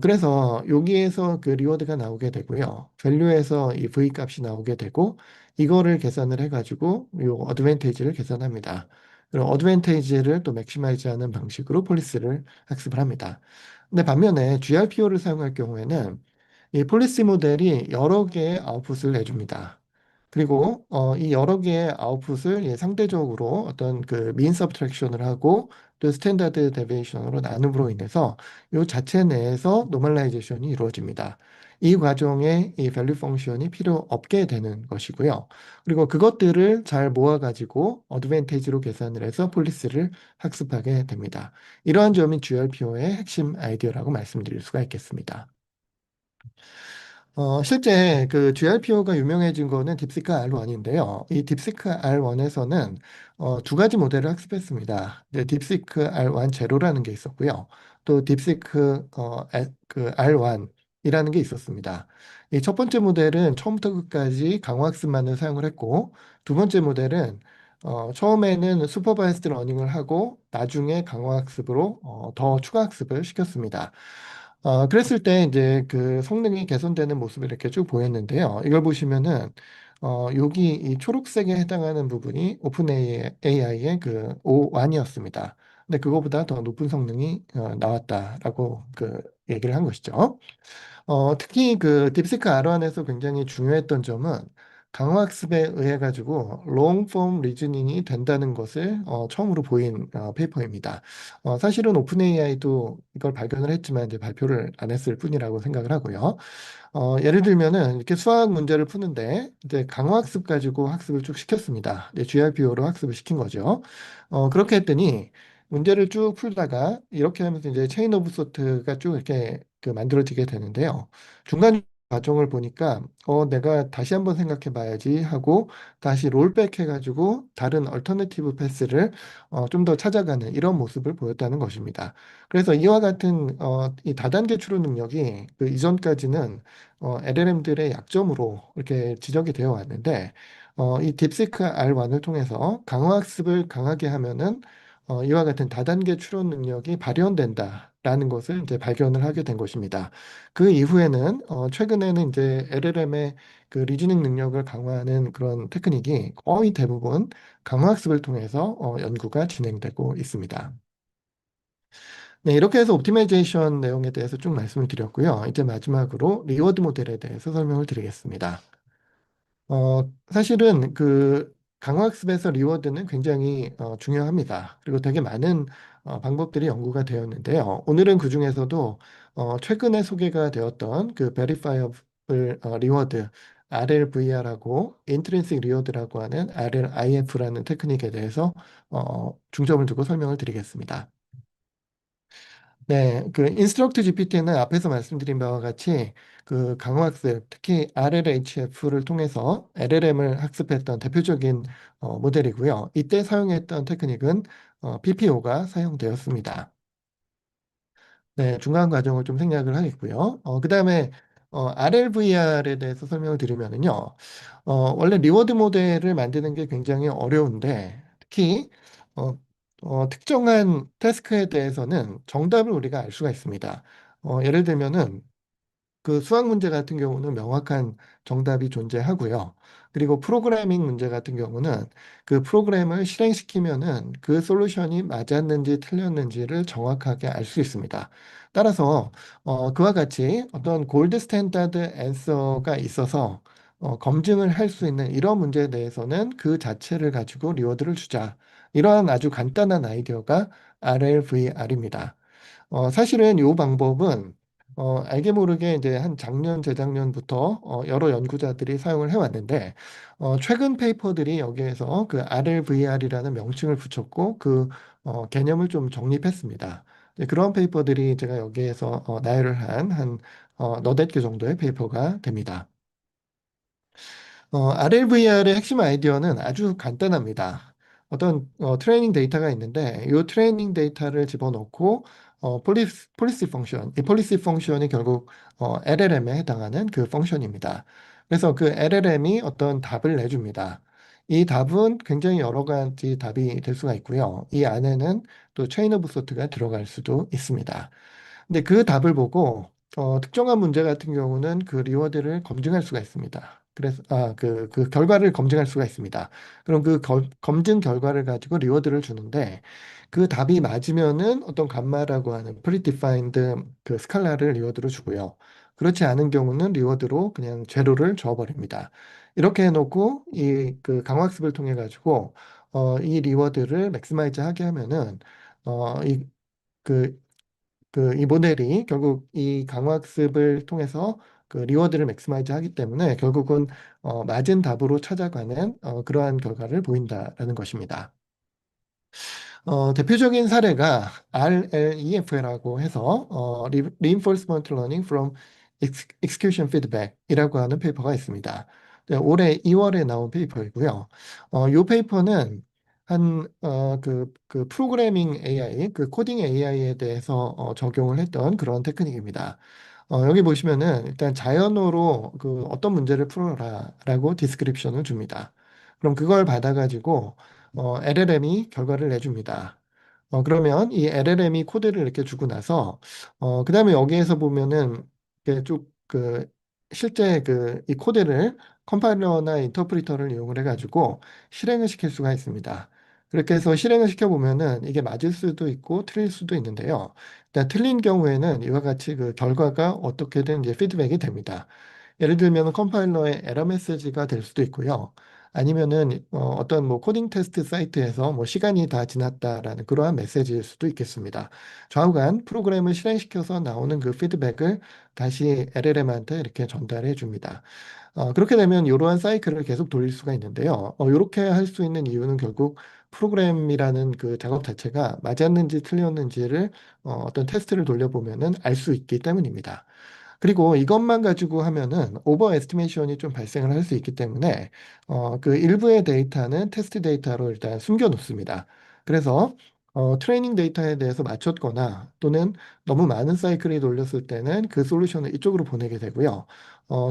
A: 그래서 여기에서 그 리워드가 나오게 되고요. 밸류에서 이 V 값이 나오게 되고 이거를 계산을 해가지고 이 어드밴티지를 계산합니다. 그리고 어드밴티지를 또 맥시마이즈 하는 방식으로 폴리스를 학습을 합니다. 근데 반면에 GRPO를 사용할 경우에는 이 폴리시 모델이 여러 개의 아웃풋을 내줍니다. 그리고 이 여러 개의 아웃풋을 상대적으로 어떤 그 민 서브트랙션을 하고 또 스탠다드 데비에이션으로 나눔으로 인해서 이 자체 내에서 노멀라이제이션이 이루어집니다. 이 과정에 이 밸류 펑션이 필요 없게 되는 것이고요. 그리고 그것들을 잘 모아가지고 어드밴티지로 계산을 해서 폴리스를 학습하게 됩니다. 이러한 점이 GRPO의 핵심 아이디어라고 말씀드릴 수가 있겠습니다. 실제 그 GRPO가 유명해진 거는 딥시크 R1인데요. 이 딥시크 R1에서는 두 가지 모델을 학습했습니다. 이제 딥시크 R1 제로라는 게 있었고요. 또 딥시크 그 R1이라는 게 있었습니다. 이 첫 번째 모델은 처음부터 끝까지 강화학습만을 사용을 했고, 두 번째 모델은 처음에는 슈퍼바이스드 러닝을 하고 나중에 강화학습으로 더 추가 학습을 시켰습니다. 그랬을 때 이제 그 성능이 개선되는 모습을 이렇게 쭉 보였는데요. 이걸 보시면은 여기 이 초록색에 해당하는 부분이 오픈 AI의 그 O1이었습니다. 근데 그거보다 더 높은 성능이 나왔다라고 그 얘기를 한 것이죠. 특히 그 딥시크 R1에서 굉장히 중요했던 점은 강화학습에 의해 가지고 롱폼 리즈닝이 된다는 것을 처음으로 보인 페이퍼입니다. 사실은 오픈 AI도 이걸 발견을 했지만 이제 발표를 안 했을 뿐이라고 생각을 하고요. 예를 들면은 이렇게 수학 문제를 푸는데 이제 강화학습 가지고 학습을 쭉 시켰습니다. 이제 GRPO로 학습을 시킨 거죠. 그렇게 했더니 문제를 쭉 풀다가 이렇게 하면서 이제 체인 오브 소트가 쭉 이렇게 그 만들어지게 되는데요. 중간 과정을 보니까 내가 다시 한번 생각해 봐야지 하고 다시 롤백 해가지고 다른 얼터너티브 패스를 좀 더 찾아가는 이런 모습을 보였다는 것입니다. 그래서 이와 같은 이 다단계 추론 능력이 그 이전까지는 LLM들의 약점으로 이렇게 지적이 되어 왔는데 이 딥시크 R1을 통해서 강화학습을 강하게 하면은 이와 같은 다단계 추론 능력이 발현된다라는 것을 이제 발견을 하게 된 것입니다. 그 이후에는 최근에는 이제 LLM의 그 리즈닝 능력을 강화하는 그런 테크닉이 거의 대부분 강화학습을 통해서 연구가 진행되고 있습니다. 네, 이렇게 해서 옵티마이제이션 내용에 대해서 쭉 말씀을 드렸고요. 이제 마지막으로 리워드 모델에 대해서 설명을 드리겠습니다. 사실은 그 강화학습에서 리워드는 굉장히 중요합니다. 그리고 되게 많은 방법들이 연구가 되었는데요. 오늘은 그 중에서도 최근에 소개가 되었던 그 Verifiable Reward RLVR하고 Intrinsic Reward라고 하는 RLIF라는 테크닉에 대해서 중점을 두고 설명을 드리겠습니다. 네, 그 인스트럭트 GPT는 앞에서 말씀드린 바와 같이 그 강화학습, 특히 RLHF를 통해서 LLM을 학습했던 대표적인 모델이고요. 이때 사용했던 테크닉은 PPO가 사용되었습니다. 네, 중간 과정을 좀 생략을 하겠고요. 그다음에 RLVR에 대해서 설명을 드리면은요. 원래 리워드 모델을 만드는 게 굉장히 어려운데 특히 어, 특정한 태스크에 대해서는 정답을 우리가 알 수가 있습니다. 예를 들면은 그 수학 문제 같은 경우는 명확한 정답이 존재하고요. 그리고 프로그래밍 문제 같은 경우는 그 프로그램을 실행시키면은 그 솔루션이 맞았는지 틀렸는지를 정확하게 알 수 있습니다. 따라서 그와 같이 어떤 골드 스탠다드 앤서가 있어서 검증을 할 수 있는 이런 문제에 대해서는 그 자체를 가지고 리워드를 주자. 이러한 아주 간단한 아이디어가 RLVR입니다. 사실은 이 방법은 알게 모르게 이제 한 작년, 재작년부터 여러 연구자들이 사용을 해왔는데, 최근 페이퍼들이 여기에서 그 RLVR이라는 명칭을 붙였고, 그 개념을 좀 정립했습니다. 이제 그런 페이퍼들이 제가 여기에서 나열을 한 너댓 개 정도의 페이퍼가 됩니다. RLVR의 핵심 아이디어는 아주 간단합니다. 어떤 트레이닝 데이터가 있는데 이 트레이닝 데이터를 집어넣고 폴리시 펑션, 이 폴리시 펑션이 결국 LLM에 해당하는 그 펑션입니다. 그래서 그 LLM이 어떤 답을 내줍니다. 이 답은 굉장히 여러 가지 답이 될 수가 있고요. 이 안에는 또 체인 오브 소트가 들어갈 수도 있습니다. 근데 그 답을 보고 특정한 문제 같은 경우는 그 리워드를 검증할 수가 있습니다. 그래서 그 결과를 검증할 수가 있습니다. 그럼 그 검증 결과를 가지고 리워드를 주는데 그 답이 맞으면은 어떤 감마라고 하는 predefined 그 스칼라를 리워드로 주고요. 그렇지 않은 경우는 리워드로 그냥 제로를 줘버립니다. 이렇게 해놓고 이 그 강화학습을 통해 가지고 이 리워드를 맥시마이즈 하게 하면은 이그 이 모델이 결국 이 강화학습을 통해서 그 리워드를 맥시마이즈 하기 때문에 결국은 맞은 답으로 찾아가는 그러한 결과를 보인다라는 것입니다. 대표적인 사례가 RLEF라고 해서 Reinforcement Learning from Execution Feedback이라고 하는 페이퍼가 있습니다. 네, 올해 2월에 나온 페이퍼이고요. 이 페이퍼는 그 프로그래밍 AI, 그 코딩 AI에 대해서 적용을 했던 그런 테크닉입니다. 여기 보시면은 일단 자연어로 그 어떤 문제를 풀어라라고 디스크립션을 줍니다. 그럼 그걸 받아가지고 LLM이 결과를 내줍니다. 그러면 이 LLM이 코드를 이렇게 주고 나서, 그 다음에 여기에서 보면은, 이렇게 쭉그 실제 그 이 코드를 컴파일러나 인터프리터를 이용을 해가지고 실행을 시킬 수가 있습니다. 그렇게 해서 실행을 시켜보면은 이게 맞을 수도 있고 틀릴 수도 있는데요. 일단 틀린 경우에는 이와 같이 그 결과가 어떻게든 이제 피드백이 됩니다. 예를 들면 컴파일러의 에러 메시지가 될 수도 있고요. 아니면은 어떤 뭐 코딩 테스트 사이트에서 뭐 시간이 다 지났다라는 그러한 메시지일 수도 있겠습니다. 좌우간 프로그램을 실행시켜서 나오는 그 피드백을 다시 LLM한테 이렇게 전달해 줍니다. 그렇게 되면 이러한 사이클을 계속 돌릴 수가 있는데요. 이렇게 할 수 있는 이유는 결국 프로그램이라는 그 작업 자체가 맞았는지 틀렸는지를 어떤 테스트를 돌려보면은 알 수 있기 때문입니다. 그리고 이것만 가지고 하면은 오버 에스티메이션이 좀 발생을 할 수 있기 때문에 그 일부의 데이터는 테스트 데이터로 일단 숨겨 놓습니다. 그래서 트레이닝 데이터에 대해서 맞췄거나 또는 너무 많은 사이클이 돌렸을 때는 그 솔루션을 이쪽으로 보내게 되고요.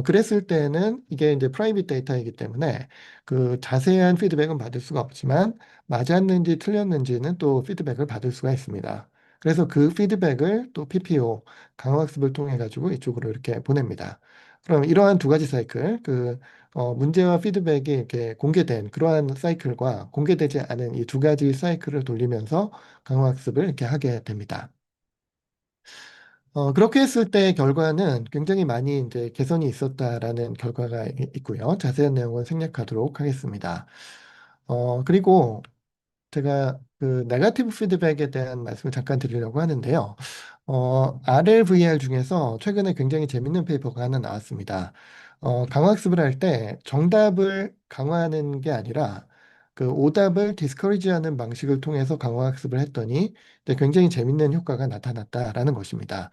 A: 그랬을 때는 이게 이제 프라이빗 데이터이기 때문에 그 자세한 피드백은 받을 수가 없지만 맞았는지 틀렸는지는 또 피드백을 받을 수가 있습니다. 그래서 그 피드백을 또 PPO 강화학습을 통해 가지고 이쪽으로 이렇게 보냅니다. 그럼 이러한 두 가지 사이클, 문제와 피드백이 이렇게 공개된 그러한 사이클과 공개되지 않은 이 두 가지 사이클을 돌리면서 강화학습을 이렇게 하게 됩니다. 그렇게 했을 때 결과는 굉장히 많이 이제 개선이 있었다라는 결과가 있고요. 자세한 내용은 생략하도록 하겠습니다. 그리고 제가 그 네거티브 피드백에 대한 말씀을 잠깐 드리려고 하는데요. RLVR 중에서 최근에 굉장히 재밌는 페이퍼가 하나 나왔습니다. 강화학습을 할 때 정답을 강화하는 게 아니라 그 오답을 디스커리지하는 방식을 통해서 강화학습을 했더니 굉장히 재밌는 효과가 나타났다라는 것입니다.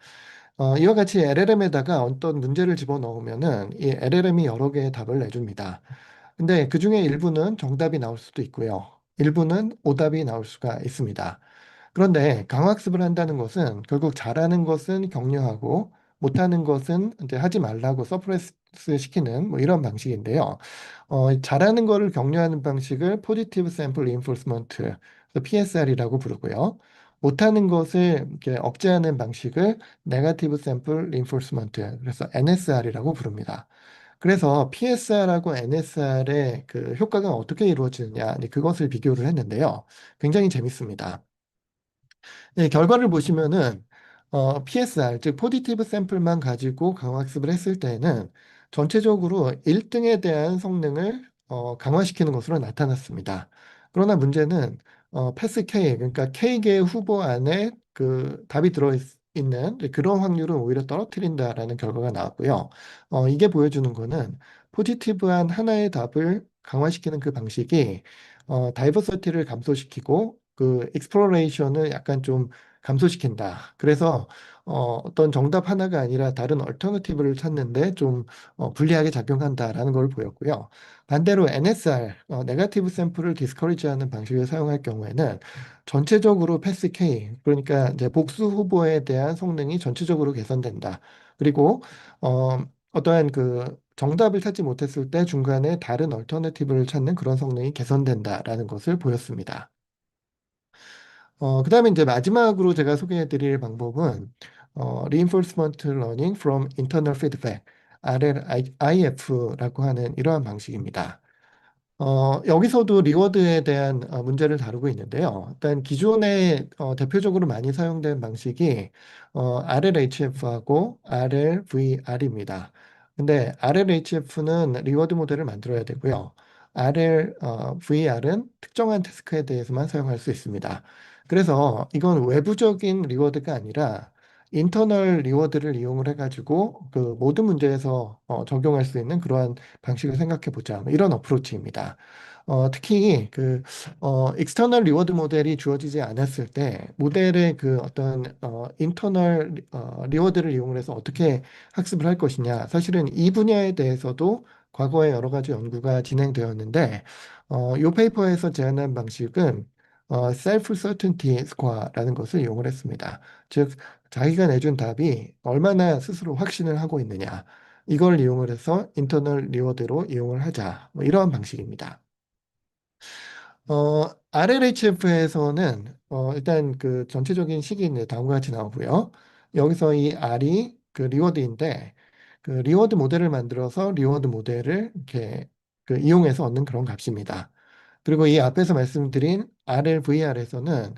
A: 이와 같이 LLM에다가 어떤 문제를 집어넣으면은 이 LLM이 여러 개의 답을 내줍니다. 근데 그 중에 일부는 정답이 나올 수도 있고요. 일부는 오답이 나올 수가 있습니다. 그런데 강학습을 한다는 것은 결국 잘하는 것은 격려하고 못하는 것은 이제 하지 말라고 서프레스 시키는 뭐 이런 방식인데요. 잘하는 거를 격려하는 방식을 포지티브 샘플 인포스먼트, PSR이라고 부르고요. 못하는 것을 이렇게 억제하는 방식을 네거티브 샘플 인포스먼트, 그래서 NSR이라고 부릅니다. 그래서 PSR하고 NSR의 그 효과가 어떻게 이루어지느냐, 그것을 비교를 했는데요. 굉장히 재밌습니다. 네, 결과를 보시면은 PSR, 즉 포지티브 샘플만 가지고 강화학습을 했을 때에는 전체적으로 1등에 대한 성능을 강화시키는 것으로 나타났습니다. 그러나 문제는 패스 K, 그러니까 K개의 후보 안에 그 답이 들어있는 그런 확률을 오히려 떨어뜨린다라는 결과가 나왔고요. 이게 보여주는 거는 포지티브한 하나의 답을 강화시키는 그 방식이 다이버시티를 감소시키고 그 익스플로레이션을 약간 좀 감소시킨다. 그래서 어떤 정답 하나가 아니라 다른 얼터너티브를 찾는데 좀 불리하게 작용한다라는 걸 보였고요. 반대로 NSR, 네거티브 샘플을 디스커리지하는 방식을 사용할 경우에는 전체적으로 패스 K, 그러니까 이제 복수 후보에 대한 성능이 전체적으로 개선된다. 그리고 어떠한 그 정답을 찾지 못했을 때 중간에 다른 얼터너티브를 찾는 그런 성능이 개선된다라는 것을 보였습니다. 그다음에 이제 마지막으로 제가 소개해 드릴 방법은 Reinforcement Learning from Internal Feedback, RLIF라고 하는 이러한 방식입니다. 여기서도 리워드에 대한 문제를 다루고 있는데요. 일단 기존에 대표적으로 많이 사용된 방식이 RLHF하고 RLVR입니다. 근데 RLHF는 리워드 모델을 만들어야 되고요. RLVR은 특정한 태스크에 대해서만 사용할 수 있습니다. 그래서 이건 외부적인 리워드가 아니라 인터널 리워드를 이용을 해가지고 그 모든 문제에서 적용할 수 있는 그러한 방식을 생각해 보자. 뭐 이런 어프로치입니다. 특히 그 익스터널 리워드 모델이 주어지지 않았을 때 모델의 그 어떤 인터널 리워드를 이용을 해서 어떻게 학습을 할 것이냐. 사실은 이 분야에 대해서도 과거에 여러 가지 연구가 진행되었는데 이 페이퍼에서 제안한 방식은 셀프 서튼티 스코어라는 것을 이용을 했습니다. 즉 자기가 내준 답이 얼마나 스스로 확신을 하고 있느냐. 이걸 이용을 해서 인터널 리워드로 이용을 하자. 뭐 이러한 방식입니다. RLHF에서는 일단 그 전체적인 식이 다음과 같이 나오고요. 여기서 이 R이 그 리워드인데 그 리워드 모델을 만들어서 리워드 모델을 이렇게 그 이용해서 얻는 그런 값입니다. 그리고 이 앞에서 말씀드린 RLVR에서는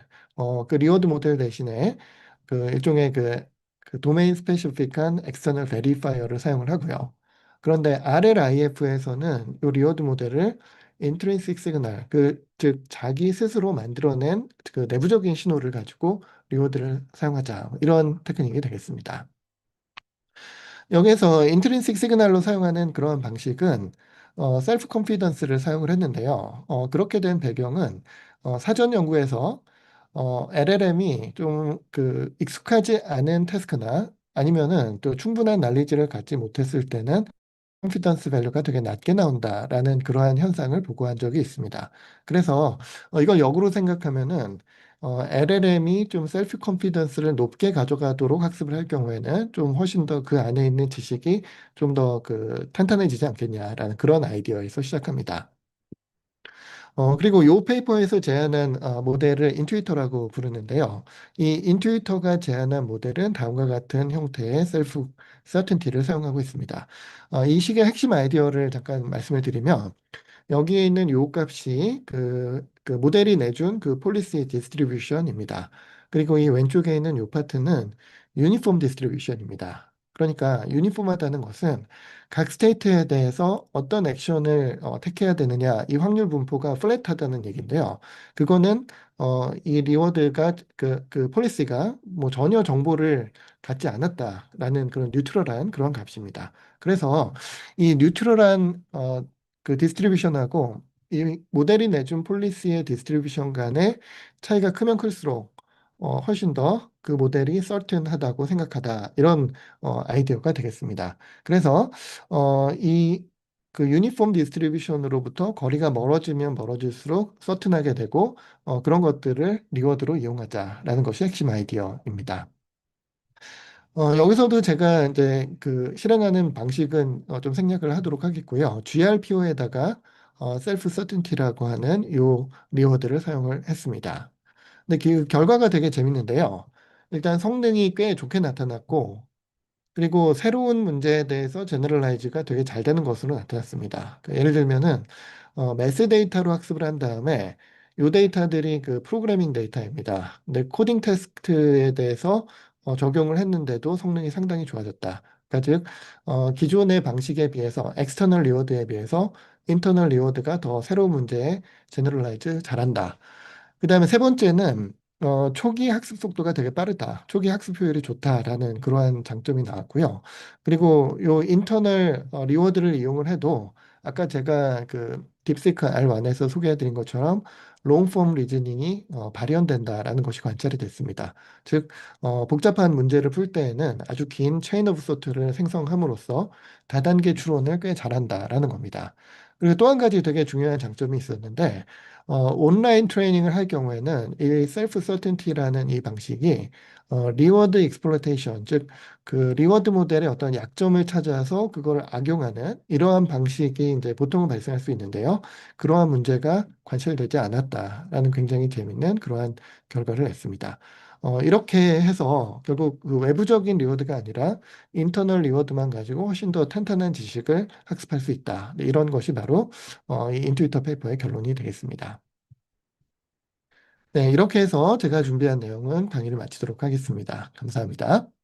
A: 그 리워드 모델 대신에 그 일종의 그 도메인 스페시픽한 엑스터널 베리파이어를 사용을 하고요. 그런데 RLIF에서는 이 리워드 모델을 인트린식 시그널, 즉 자기 스스로 만들어낸 그 내부적인 신호를 가지고 리워드를 사용하자 이런 테크닉이 되겠습니다. 여기에서 인트린식 시그널로 사용하는 그런 방식은 셀프 컨피던스를 사용을 했는데요. 그렇게 된 배경은 사전 연구에서 LLM이 좀 그 익숙하지 않은 태스크나 아니면은 또 충분한 난리지를 갖지 못했을 때는 컨피던스 밸류가 되게 낮게 나온다라는 그러한 현상을 보고한 적이 있습니다. 그래서 이걸 역으로 생각하면은 LLM이 좀 셀프 컨피던스를 높게 가져가도록 학습을 할 경우에는 좀 훨씬 더 그 안에 있는 지식이 좀 더 그 탄탄해지지 않겠냐라는 그런 아이디어에서 시작합니다. 그리고 이 페이퍼에서 제안한 모델을 인투이터라고 부르는데요. 이 인투이터가 제안한 모델은 다음과 같은 형태의 셀프 서튼티를 사용하고 있습니다. 이 식의 핵심 아이디어를 잠깐 말씀을 드리면 여기에 있는 요 값이 그 모델이 내준 그 폴리시 디스트리뷰션입니다. 그리고 이 왼쪽에 있는 요 파트는 유니폼 디스트리뷰션입니다. 그러니까 유니폼하다는 것은 각 스테이트에 대해서 어떤 액션을 택해야 되느냐 이 확률 분포가 플랫하다는 얘기인데요. 그거는 이 리워드가 그 폴리시가 뭐 전혀 정보를 갖지 않았다라는 그런 뉴트럴한 그런 값입니다. 그래서 이 뉴트럴한 그 디스트리뷰션하고 이 모델이 내준 폴리시의 디스트리뷰션 간의 차이가 크면 클수록 훨씬 더 그 모델이 썰튼하다고 생각하다 이런 아이디어가 되겠습니다. 그래서 이 그 유니폼 디스트리뷰션으로부터 거리가 멀어지면 멀어질수록 서튼하게 되고 그런 것들을 리워드로 이용하자라는 것이 핵심 아이디어입니다. 여기서도 제가 이제 그 실행하는 방식은 좀 생략을 하도록 하겠고요. GRPO에다가 셀프 서튼티라고 하는 요 리워드를 사용을 했습니다. 근데 그 결과가 되게 재밌는데요. 일단 성능이 꽤 좋게 나타났고, 그리고 새로운 문제에 대해서 제너럴라이즈가 되게 잘 되는 것으로 나타났습니다. 예를 들면은 매스 데이터로 학습을 한 다음에 이 데이터들이 그 프로그래밍 데이터입니다. 근데 코딩 테스트에 대해서 적용을 했는데도 성능이 상당히 좋아졌다. 그러니까 즉 기존의 방식에 비해서 엑스터널 리워드에 비해서 인터널 리워드가 더 새로운 문제에 제너럴라이즈 잘한다. 그다음에 세 번째는 초기 학습 속도가 되게 빠르다. 초기 학습 효율이 좋다라는 그러한 장점이 나왔고요. 그리고 요 인터널 리워드를 이용을 해도 아까 제가 그 딥시크 R1에서 소개해드린 것처럼 롱폼 리즈닝이 발현된다라는 것이 관찰이 됐습니다. 즉 복잡한 문제를 풀 때에는 아주 긴 체인 오브 소트를 생성함으로써 다단계 추론을 꽤 잘한다라는 겁니다. 그리고 또 한 가지 되게 중요한 장점이 있었는데 온라인 트레이닝을 할 경우에는 이 셀프 서튼티라는 이 방식이 리워드 익스플로이테이션, 즉 그 리워드 모델의 어떤 약점을 찾아서 그걸 악용하는 이러한 방식이 이제 보통은 발생할 수 있는데요. 그러한 문제가 관찰되지 않았다라는 굉장히 재밌는 그러한 결과를 냈습니다. 이렇게 해서 결국 그 외부적인 리워드가 아니라 인터널 리워드만 가지고 훨씬 더 탄탄한 지식을 학습할 수 있다. 네, 이런 것이 바로 이 인투이터 페이퍼의 결론이 되겠습니다. 네, 이렇게 해서 제가 준비한 내용은 강의를 마치도록 하겠습니다. 감사합니다.